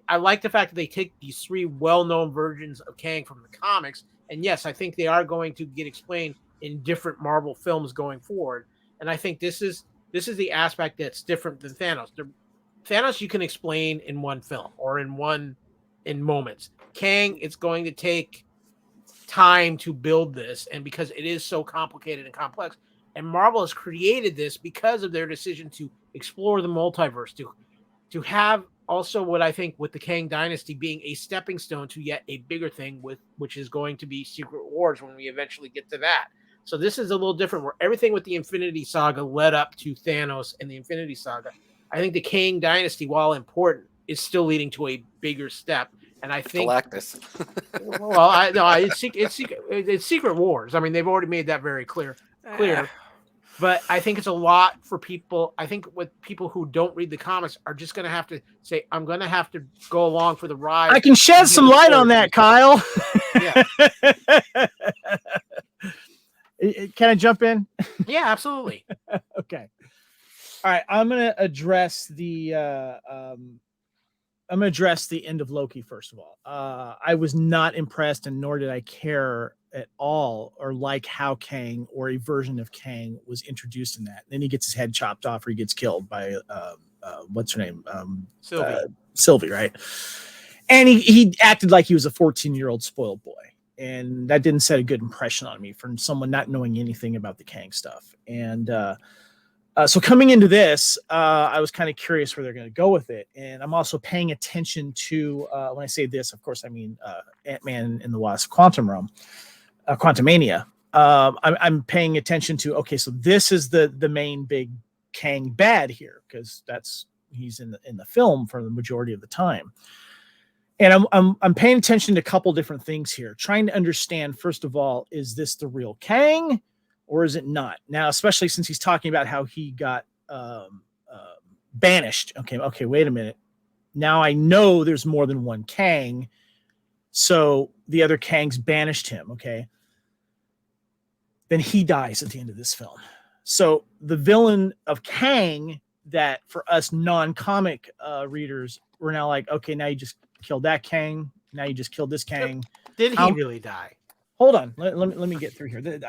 I like the fact that they take these three well-known versions of Kang from the comics, and yes, I think they are going to get explained in different Marvel films going forward. And I think this is the aspect that's different than Thanos. Thanos you can explain in one film or in moments. Kang, it's going to take time to build this, and because it is so complicated and complex, and Marvel has created this because of their decision to explore the multiverse, to have also what I think with the Kang Dynasty being a stepping stone to yet a bigger thing, which is going to be Secret Wars when we eventually get to that. So this is a little different, where everything with the Infinity Saga led up to Thanos and the Infinity Saga. I think the Kang Dynasty, while important, is still leading to a bigger step. And I think Galactus. it's Secret Wars. I mean, they've already made that very clear. But I think it's a lot for people. I think what people who don't read the comics are just going to have to say, I'm going to have to go along for the ride. I can shed some light on that, Kyle. Yeah. Can I jump in? Yeah, absolutely. Okay. All right. I'm going to address the end of Loki first of all. I was not impressed, and nor did I care at all or like how Kang or a version of Kang was introduced in that. Then he gets his head chopped off, or he gets killed by what's her name? Sylvie, right? And he acted like he was a 14-year-old spoiled boy. And that didn't set a good impression on me from someone not knowing anything about the Kang stuff. And so coming into this, I was kind of curious where they're going to go with it. And I'm also paying attention to, when I say this, of course, I mean Ant-Man and the Wasp Quantumania. I'm paying attention to, okay, so this is the main big Kang bad here, because he's in the film for the majority of the time. And I'm paying attention to a couple different things here, trying to understand, first of all, is this the real Kang or is it not? Now, especially since he's talking about how he got banished. Okay, wait a minute. Now I know there's more than one Kang, so the other Kangs banished him, okay? Then he dies at the end of this film. So the villain of Kang that for us non-comic readers, we're now like, okay, now you just killed that Kang. Now you just killed this Kang. Did he really die? Hold on. Let me get through here.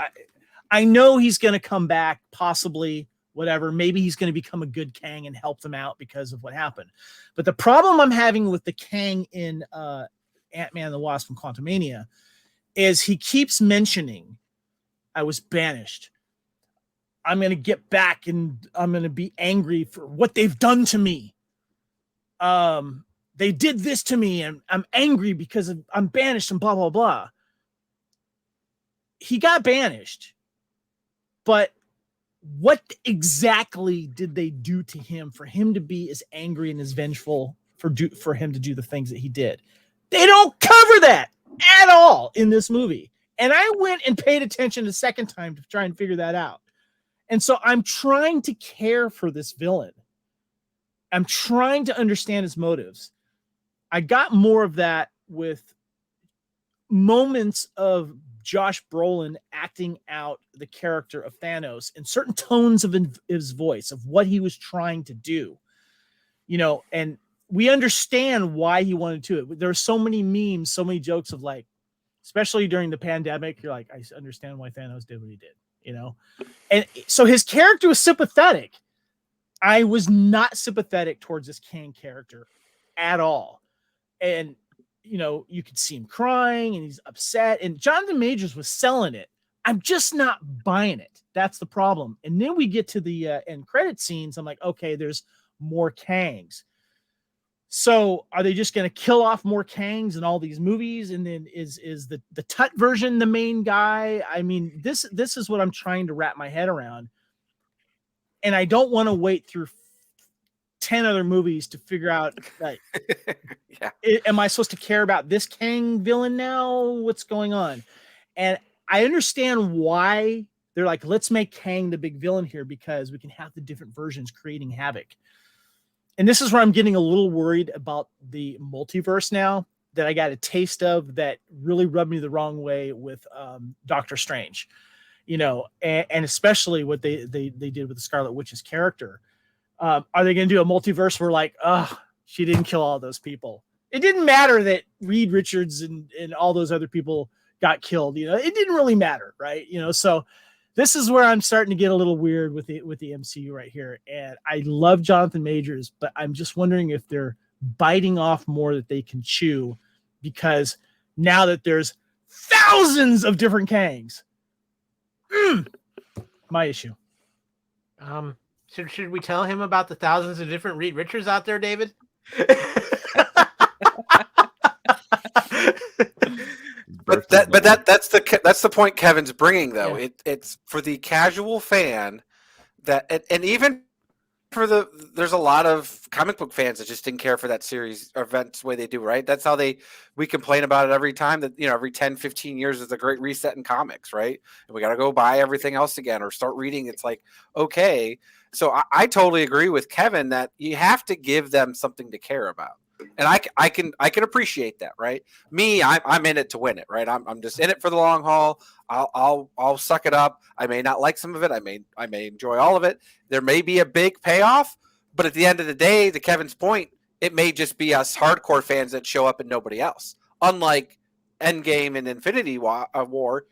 I know he's going to come back possibly whatever. Maybe he's going to become a good Kang and help them out because of what happened. But the problem I'm having with the Kang in Ant-Man and the Wasp and Quantumania is he keeps mentioning, I was banished. I'm going to get back and I'm going to be angry for what they've done to me. They did this to me and I'm angry because I'm banished and blah, blah, blah. He got banished, but what exactly did they do to him for him to be as angry and as vengeful for him to do the things that he did? They don't cover that at all in this movie. And I went and paid attention a second time to try and figure that out. And so I'm trying to care for this villain. I'm trying to understand his motives. I got more of that with moments of Josh Brolin acting out the character of Thanos and certain tones of his voice of what he was trying to do, and we understand why he wanted to do it. There are so many memes, so many jokes of like, especially during the pandemic, you're like, I understand why Thanos did what he did, and so his character was sympathetic. I was not sympathetic towards this Kang character at all. And you could see him crying and he's upset. And Jonathan Majors was selling it. I'm just not buying it. That's the problem. And then we get to the end credit scenes. I'm like, okay, there's more Kangs. So are they just going to kill off more Kangs in all these movies? And then is the Tut version the main guy? I mean, this is what I'm trying to wrap my head around. And I don't want to wait through 10 other movies to figure out, like, am I supposed to care about this Kang villain now? What's going on? And I understand why they're like, let's make Kang the big villain here because we can have the different versions creating havoc. And this is where I'm getting a little worried about the multiverse now that I got a taste of that really rubbed me the wrong way with Doctor Strange, and especially what they did with the Scarlet Witch's character. Are they going to do a multiverse where like, she didn't kill all those people? It didn't matter that Reed Richards and all those other people got killed. It didn't really matter, right? So this is where I'm starting to get a little weird with the MCU right here. And I love Jonathan Majors, but I'm just wondering if they're biting off more that they can chew, because now that there's thousands of different Kangs, my issue. Should we tell him about the thousands of different Reed Richards out there, David? But that's the point Kevin's bringing, though. Yeah. It's for the casual fan that, and even for there's a lot of comic book fans that just didn't care for that series or events the way they do, right? That's how we complain about it every time that, every 10, 15 years is a great reset in comics, right? And we got to go buy everything else again or start reading. It's like, okay. So I totally agree with Kevin that you have to give them something to care about. And I can appreciate that, right? Me, I'm in it to win it, right? I'm just in it for the long haul. I'll suck it up. I may not like some of it. I may enjoy all of it. There may be a big payoff, but at the end of the day, to Kevin's point, it may just be us hardcore fans that show up and nobody else. Unlike Endgame and Infinity War,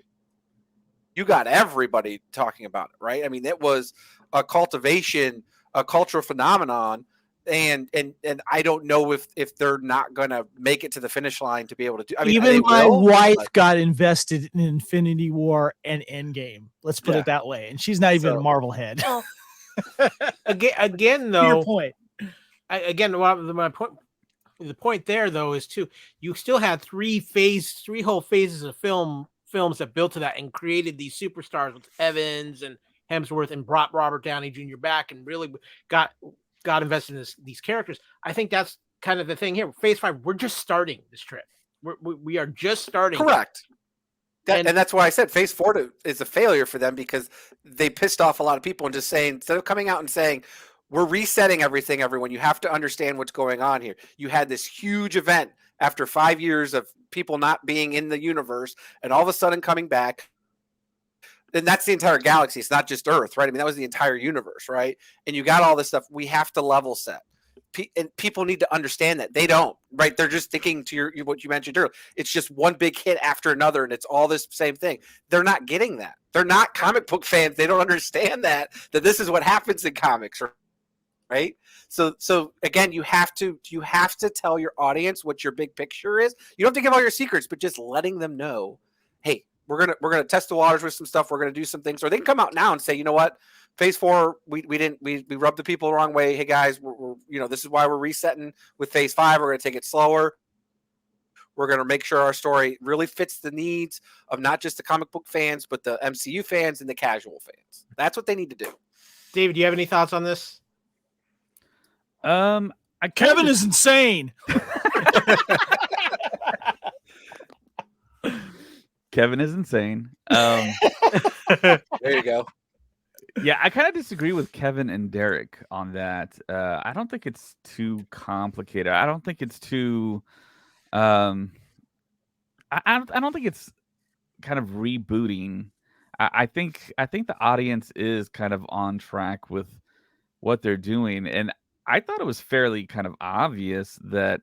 you got everybody talking about it, right? I mean, it was a cultural phenomenon. And I don't know if they're not going to make it to the finish line to be able to do. I mean, even my wife got invested in Infinity War and Endgame. Let's put it that way. And she's not even a Marvel head. again, though. To your point. The point there, though, is too. You still had three whole phases of films that built to that and created these superstars with Evans and Hemsworth and brought Robert Downey Jr. back and really got invested in these characters. I think that's kind of the thing here. Phase 5, we're just starting this trip. We are just starting. Correct. And that's why I said Phase 4 is a failure for them, because they pissed off a lot of people and just saying, instead of coming out and saying, we're resetting everything, everyone, you have to understand what's going on here. You had this huge event after 5 years of people not being in the universe and all of a sudden coming back. And that's the entire galaxy. It's not just Earth, right? I mean, that was the entire universe, right? And you got all this stuff. We have to level set. and people need to understand that they don't, right? They're just thinking to what you mentioned earlier. It's just one big hit after another, and it's all this same thing. They're not getting that. They're not comic book fans. They don't understand that this is what happens in comics, right? So again, you have to tell your audience what your big picture is. You don't have to give all your secrets, but just letting them know, hey, we're gonna test the waters with some stuff. We're gonna do some things, or they can come out now and say, you know what, Phase 4, we rubbed the people the wrong way. Hey guys, we're this is why we're resetting with Phase 5. We're gonna take it slower. We're going to make sure our story really fits the needs of not just the comic book fans, but the MCU fans and the casual fans. That's what they need to do. David, do you have any thoughts on this? Kevin is insane. Kevin is insane. There you go. Yeah, I kind of disagree with Kevin and Derek on that. I don't think it's too complicated. I don't think it's too. I don't think it's kind of rebooting. I think the audience is kind of on track with what they're doing, and I thought it was fairly kind of obvious that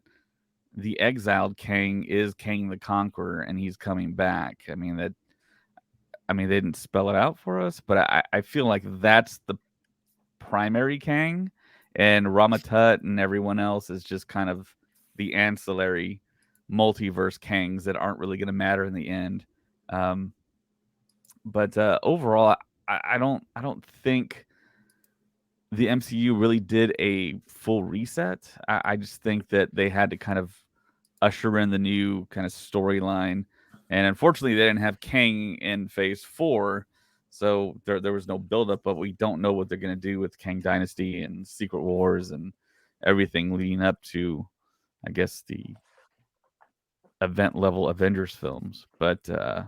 the exiled Kang is Kang the Conqueror, and he's coming back. I mean they didn't spell it out for us, but I feel like that's the primary Kang, and Ramatut and everyone else is just kind of the ancillary multiverse Kangs that aren't really going to matter in the end. But overall, I don't think the MCU really did a full reset. I just think that they had to kind of usher in the new kind of storyline, and unfortunately, they didn't have Kang in Phase 4, so there was no buildup. But we don't know what they're going to do with Kang Dynasty and Secret Wars and everything leading up to, I guess, the event level Avengers films. But I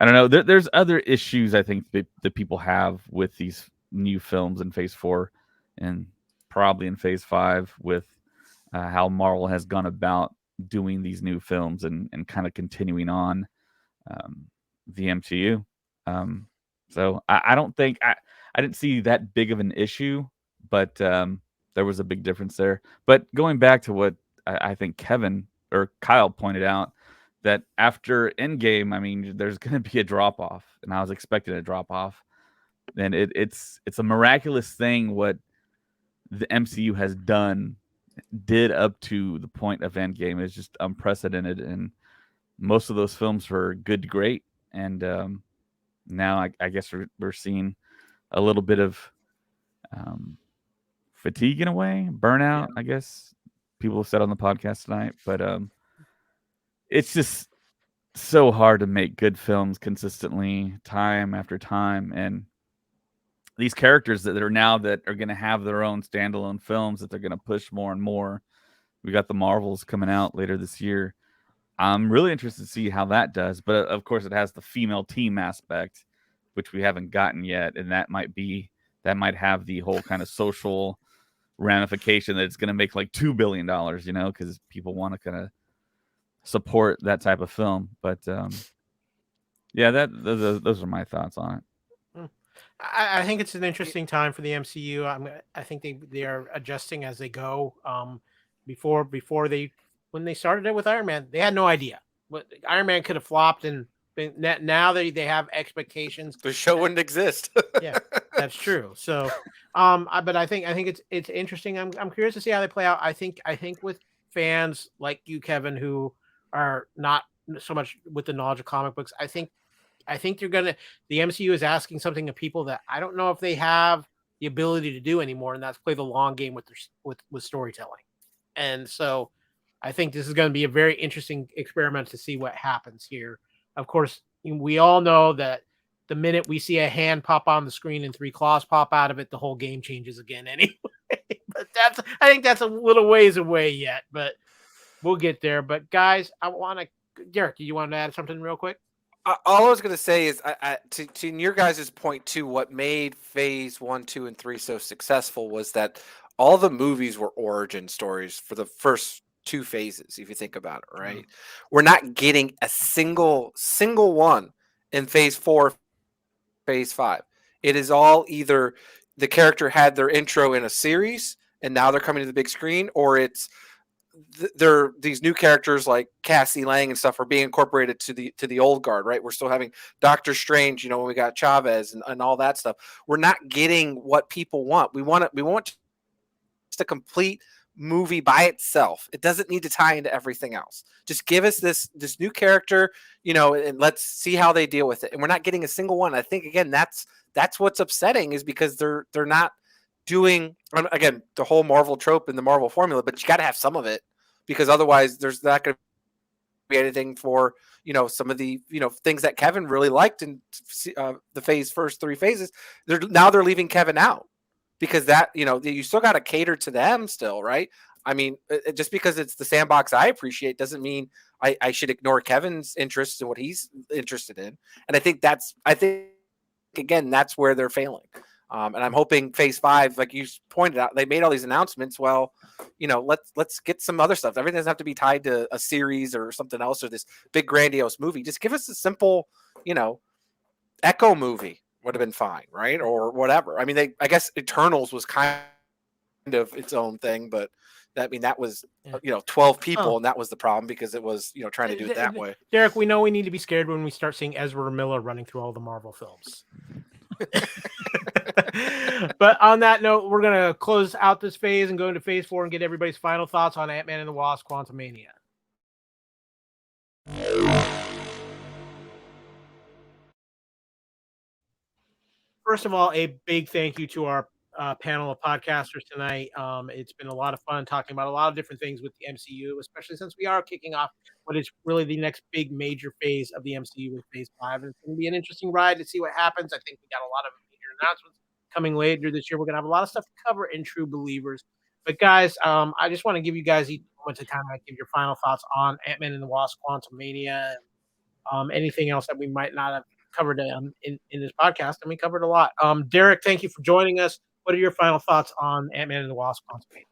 don't know. There's other issues I think that people have with these new films in Phase 4 and probably in Phase 5 with how Marvel has gone about doing these new films and kind of continuing on the MCU. So I don't think I didn't see that big of an issue, but there was a big difference there. But going back to what I think Kevin or Kyle pointed out, that after Endgame, I mean, there's going to be a drop off, and I was expecting a drop off. And it's a miraculous thing what the MCU has did up to the point of Endgame is just unprecedented, and most of those films were good to great, and now I guess we're seeing a little bit of fatigue in a way, burnout. I guess people have said on the podcast tonight, but it's just so hard to make good films consistently, time after time, and these characters that are going to have their own standalone films that they're going to push more and more. We got the Marvels coming out later this year. I'm really interested to see how that does, but of course it has the female team aspect, which we haven't gotten yet, and that might have the whole kind of social ramification that it's going to make like $2 billion, because people want to kind of support that type of film. But yeah, those are my thoughts on it. I think it's an interesting time for the MCU. I think they are adjusting as they go. When they started it with Iron Man, they had no idea. But Iron Man could have flopped, and now they have expectations. The show wouldn't exist. Yeah, that's true. So, but I think it's interesting. I'm curious to see how they play out. I think with fans like you, Kevin, who are not so much with the knowledge of comic books, I think the MCU is asking something of people that I don't know if they have the ability to do anymore, and that's play the long game with storytelling. And so I think this is going to be a very interesting experiment to see what happens here. Of course, we all know that the minute we see a hand pop on the screen and 3 claws pop out of it, the whole game changes again anyway. But I think that's a little ways away yet, but we'll get there. But guys, Derek, do you want to add something real quick? All I was going to say is, to your guys' point too, what made Phase 1, 2, and 3 so successful was that all the movies were origin stories for the first 2 phases. If you think about it, right? We're not getting a single one in Phase 4, Phase 5. It is all either the character had their intro in a series, and now they're coming to the big screen, or it's they're these new characters like Cassie Lang and stuff are being incorporated to the old guard, right? We're still having Doctor Strange, when we got Chavez and all that stuff. We're not getting what people want. We want just a complete movie by itself. It doesn't need to tie into everything else. Just give us this new character, and let's see how they deal with it. And we're not getting a single one. I think again that's what's upsetting, is because they're not doing, again, the whole Marvel trope and the Marvel formula, but you got to have some of it, because otherwise there's not going to be anything for some of the things that Kevin really liked in the first 3 phases. They're leaving Kevin out, because that you still got to cater to them still, right? I mean, just because it's the sandbox I appreciate doesn't mean I should ignore Kevin's interests and what he's interested in. And I think again, that's where they're failing. And I'm hoping phase 5, like you pointed out, they made all these announcements. Well, let's get some other stuff. Everything doesn't have to be tied to a series or something else, or this big grandiose movie. Just give us a simple, Echo movie would have been fine, right? Or whatever. I mean, I guess Eternals was kind of its own thing, but that was 12 people, and that was the problem, because it was trying to do it that way. Derek, we know we need to be scared when we start seeing Ezra Miller running through all the Marvel films. But on that note, we're going to close out this phase and go into phase 4 and get everybody's final thoughts on Ant-Man and the Wasp: Quantumania. First of all, a big thank you to our panel of podcasters tonight. It's been a lot of fun talking about a lot of different things with the MCU, especially since we are kicking off what is really the next big major phase of the MCU with phase 5. And it's going to be an interesting ride to see what happens. I think we got a lot of major announcements coming later this year. We're going to have a lot of stuff to cover in True Believers. But guys, I just want to give you guys each moment to kind of give your final thoughts on Ant-Man and the Wasp: Quantumania, and anything else that we might not have covered in this podcast, and we covered a lot. Derek, thank you for joining us. What are your final thoughts on Ant-Man and the Wasp: Quantumania?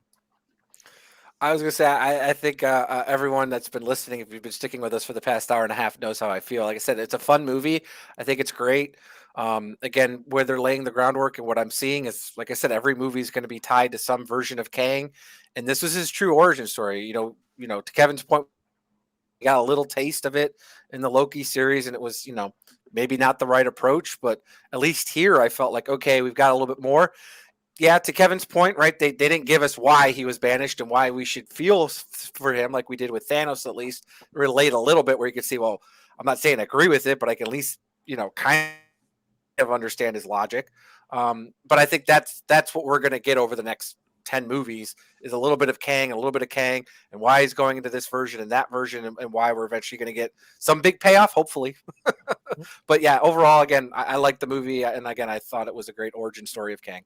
I was going to say, I think everyone that's been listening, if you've been sticking with us for the past hour and a half, knows how I feel. Like I said, it's a fun movie. I think it's great. Again, where they're laying the groundwork and what I'm seeing is, like I said, every movie is going to be tied to some version of Kang. And this was his true origin story. To Kevin's point, we got a little taste of it in the Loki series, and it was, maybe not the right approach, but at least here I felt like, okay, we've got a little bit more. Yeah, to Kevin's point, right? They didn't give us why he was banished and why we should feel for him, like we did with Thanos. At least relate a little bit, where you can see, well, I'm not saying I agree with it, but I can at least kind of understand his logic. But I think that's what we're going to get over the next 10 movies, is a little bit of Kang, and why he's going into this version and that version, and why we're eventually going to get some big payoff, hopefully. But yeah, overall, again, I like the movie, and again, I thought it was a great origin story of Kang.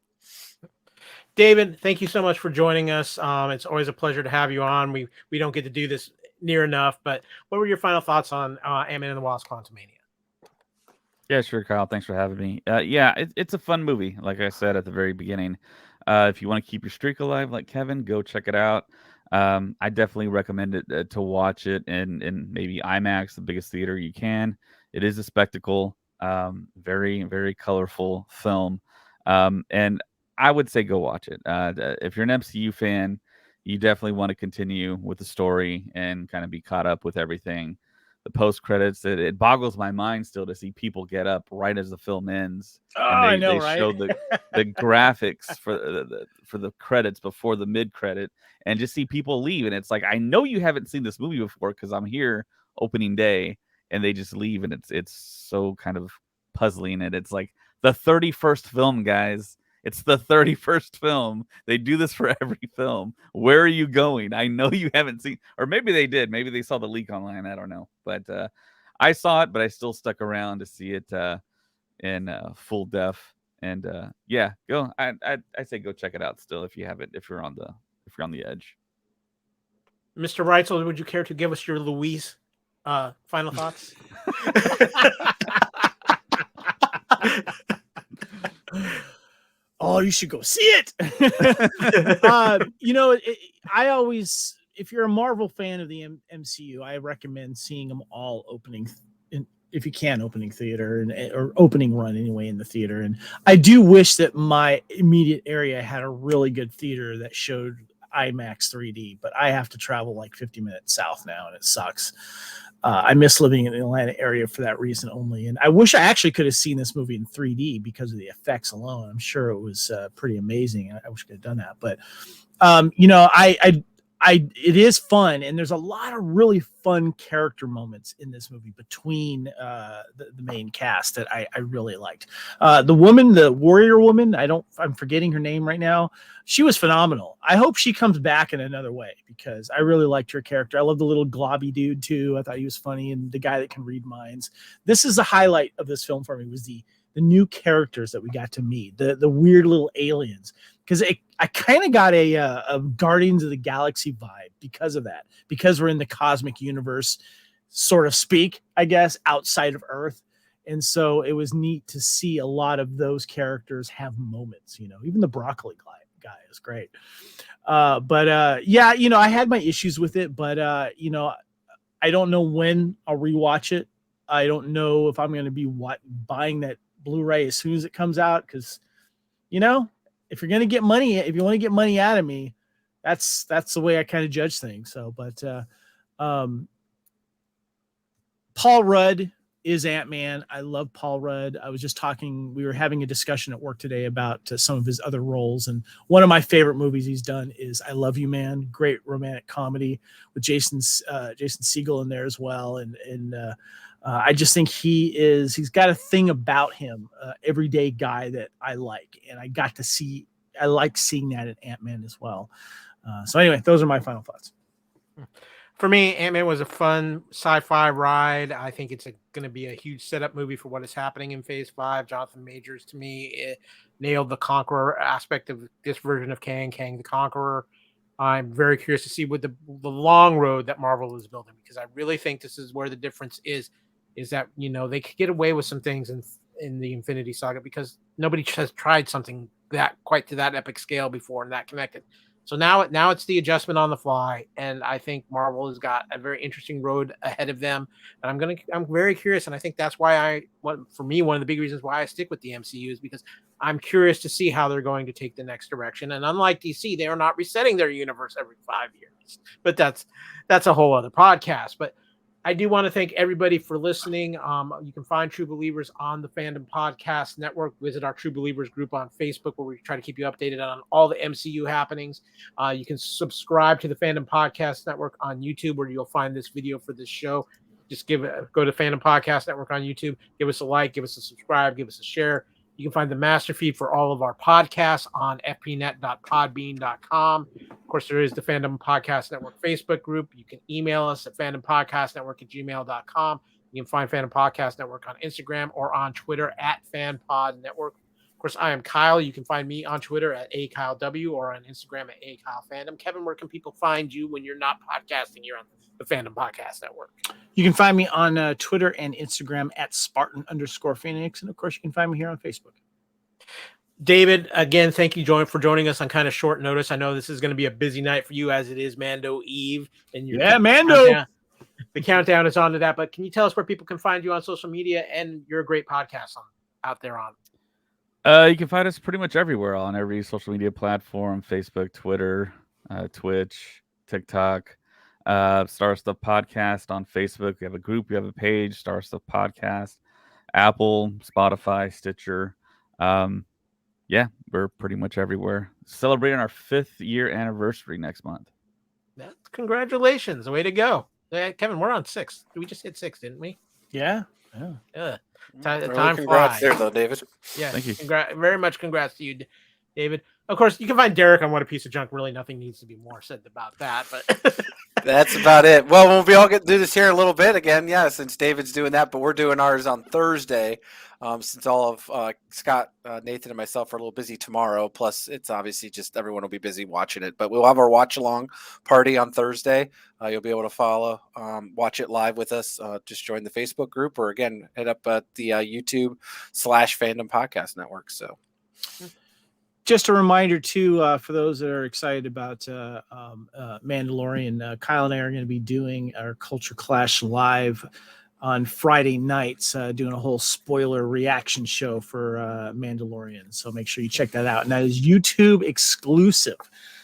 David, thank you so much for joining us. It's always a pleasure to have you on. We don't get to do this near enough, but what were your final thoughts on Ant-Man and the Wasp: Quantumania? Yeah, sure, Kyle. Thanks for having me. It's a fun movie, like I said at the very beginning. If you want to keep your streak alive like Kevin, go check it out. I definitely recommend it to watch it in maybe IMAX, the biggest theater you can. It is a spectacle, very, very colorful film. And I would say go watch it. If you're an MCU fan, you definitely want to continue with the story and kind of be caught up with everything. The post credits, it boggles my mind still to see people get up right as the film ends. Oh, and I know, they right? show the graphics for the credits before the mid credit, and just see people leave. And it's like, I know you haven't seen this movie before because I'm here opening day, and they just leave, and it's so kind of puzzling. And it's like the 31st film, guys. It's the 31st film. They do this for every film. Where are you going? I know you haven't seen, or maybe they did. Maybe they saw the leak online. I don't know. But I saw it, but I still stuck around to see it in full def. And go. I say go check it out still if you haven't. If you're on the edge. Mr. Reitzel, would you care to give us your Louise final thoughts? Oh, you should go see it. I always, if you're a Marvel fan of the MCU, I recommend seeing them all opening if you can, opening theater or opening run anyway in the theater. And I do wish that my immediate area had a really good theater that showed IMAX 3D, but I have to travel like 50 minutes south now, and it sucks. I miss living in the Atlanta area for that reason only. And I wish I actually could have seen this movie in 3D because of the effects alone. I'm sure it was pretty amazing. I wish I could have done that. But, it is fun, and there's a lot of really fun character moments in this movie between the main cast that I really liked. The woman, the warrior woman, I'm forgetting her name right now. She was phenomenal. I hope she comes back in another way because I really liked her character. I love the little globby dude too. I thought he was funny, and the guy that can read minds. This is the highlight of this film for me, was the new characters that we got to meet, the weird little aliens. Because I kind of got a Guardians of the Galaxy vibe because of that. Because we're in the cosmic universe, sort of speak, I guess, outside of Earth. And so it was neat to see a lot of those characters have moments. Even the broccoli guy is great. I had my issues with it, but I don't know when I'll rewatch it. I don't know if I'm going to be buying that Blu-ray as soon as it comes out, because if you're going to get money, if you want to get money out of me, that's the way I kind of judge things. So, but Paul Rudd is Ant-Man. I love Paul Rudd. We were having a discussion at work today about some of his other roles. And one of my favorite movies he's done is I Love You, Man. Great romantic comedy with Jason Segel in there as well. And I just think he's got a thing about him, everyday guy that I like. And I like seeing that in Ant-Man as well. So anyway, those are my final thoughts. For me, Ant-Man was a fun sci-fi ride. I think it's going to be a huge setup movie for what is happening in Phase 5. Jonathan Majors, to me, nailed the Conqueror aspect of this version of Kang the Conqueror. I'm very curious to see what the long road that Marvel is building, because I really think this is where the difference is that, they could get away with some things in the Infinity Saga because nobody has tried something that quite to that epic scale before and that connected. So now it's the adjustment on the fly, and I think Marvel has got a very interesting road ahead of them. And I'm very curious, and I think that's why for me, one of the big reasons why I stick with the MCU is because I'm curious to see how they're going to take the next direction. And unlike DC, they are not resetting their universe every 5 years. But that's a whole other podcast. But I do want to thank everybody for listening. You can find True Believers on the Fandom Podcast Network. Visit our True Believers group on Facebook, where we try to keep you updated on all the MCU happenings. You can subscribe to the Fandom Podcast Network on YouTube, where you'll find this video for this show. Just go to Fandom Podcast Network on YouTube. Give us a like, give us a subscribe, give us a share. You can find the master feed for all of our podcasts on fpnet.podbean.com. Of course, there is the Fandom Podcast Network Facebook group. You can email us at fandompodcastnetwork@gmail.com. You can find Fandom Podcast Network on Instagram or on Twitter at FanPodNetwork. Of course, I am Kyle. You can find me on Twitter at AKyleW or on Instagram at AKyleFandom. Kevin, where can people find you when you're not podcasting here on the Fandom Podcast Network? You can find me on Twitter and Instagram at Spartan_Phoenix. And of course, you can find me here on Facebook. David, again, thank you for joining us on kind of short notice. I know this is going to be a busy night for you, as it is Mando Eve. And Mando. The countdown is on to that. But can you tell us where people can find you on social media and your great podcast out there on? You can find us pretty much everywhere, on every social media platform: Facebook, Twitter, Twitch, TikTok. Star Stuff Podcast on Facebook. We have a group, we have a page, Star Stuff Podcast, Apple, Spotify, Stitcher. We're pretty much everywhere. Celebrating our 5th year anniversary next month. Congratulations. Way to go. Kevin, we're on 6. We just hit 6, didn't we? Yeah. Time congrats flies. there, though, David. Yeah. Thank you. Very much congrats to you, David. Of course, you can find Derek on What a Piece of Junk. Really, nothing needs to be more said about that. But that's about it. Well, we all get to do this here in a little bit again. Yeah, since David's doing that, but we're doing ours on Thursday. Since all of Scott, Nathan, and myself are a little busy tomorrow. Plus, it's obviously just everyone will be busy watching it. But we'll have our watch along party on Thursday. You'll be able to watch it live with us. Just join the Facebook group, or again, head up at the YouTube/Fandom Podcast Network. So. Just a reminder, too, for those that are excited about Mandalorian, Kyle and I are going to be doing our Culture Clash live on Friday nights, doing a whole spoiler reaction show for Mandalorian. So make sure you check that out. And that is YouTube exclusive.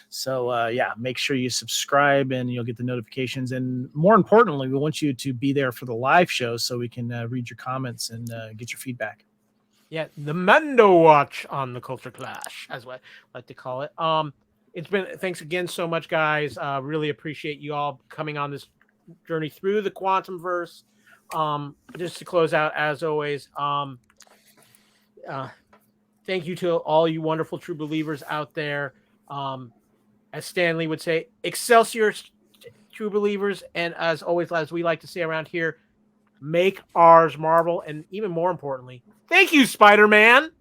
So yeah, make sure you subscribe and you'll get the notifications. And more importantly, we want you to be there for the live show so we can read your comments and get your feedback. Yeah, the Mando Watch on the Culture Clash, as what I like to call it. It's been thanks again so much, guys. Really appreciate you all coming on this journey through the Quantum Verse. Just to close out, as always, thank you to all you wonderful true believers out there. As Stanley would say, Excelsior, true believers, and as always, as we like to say around here, make ours Marvel, and even more importantly, thank you, Spider-Man.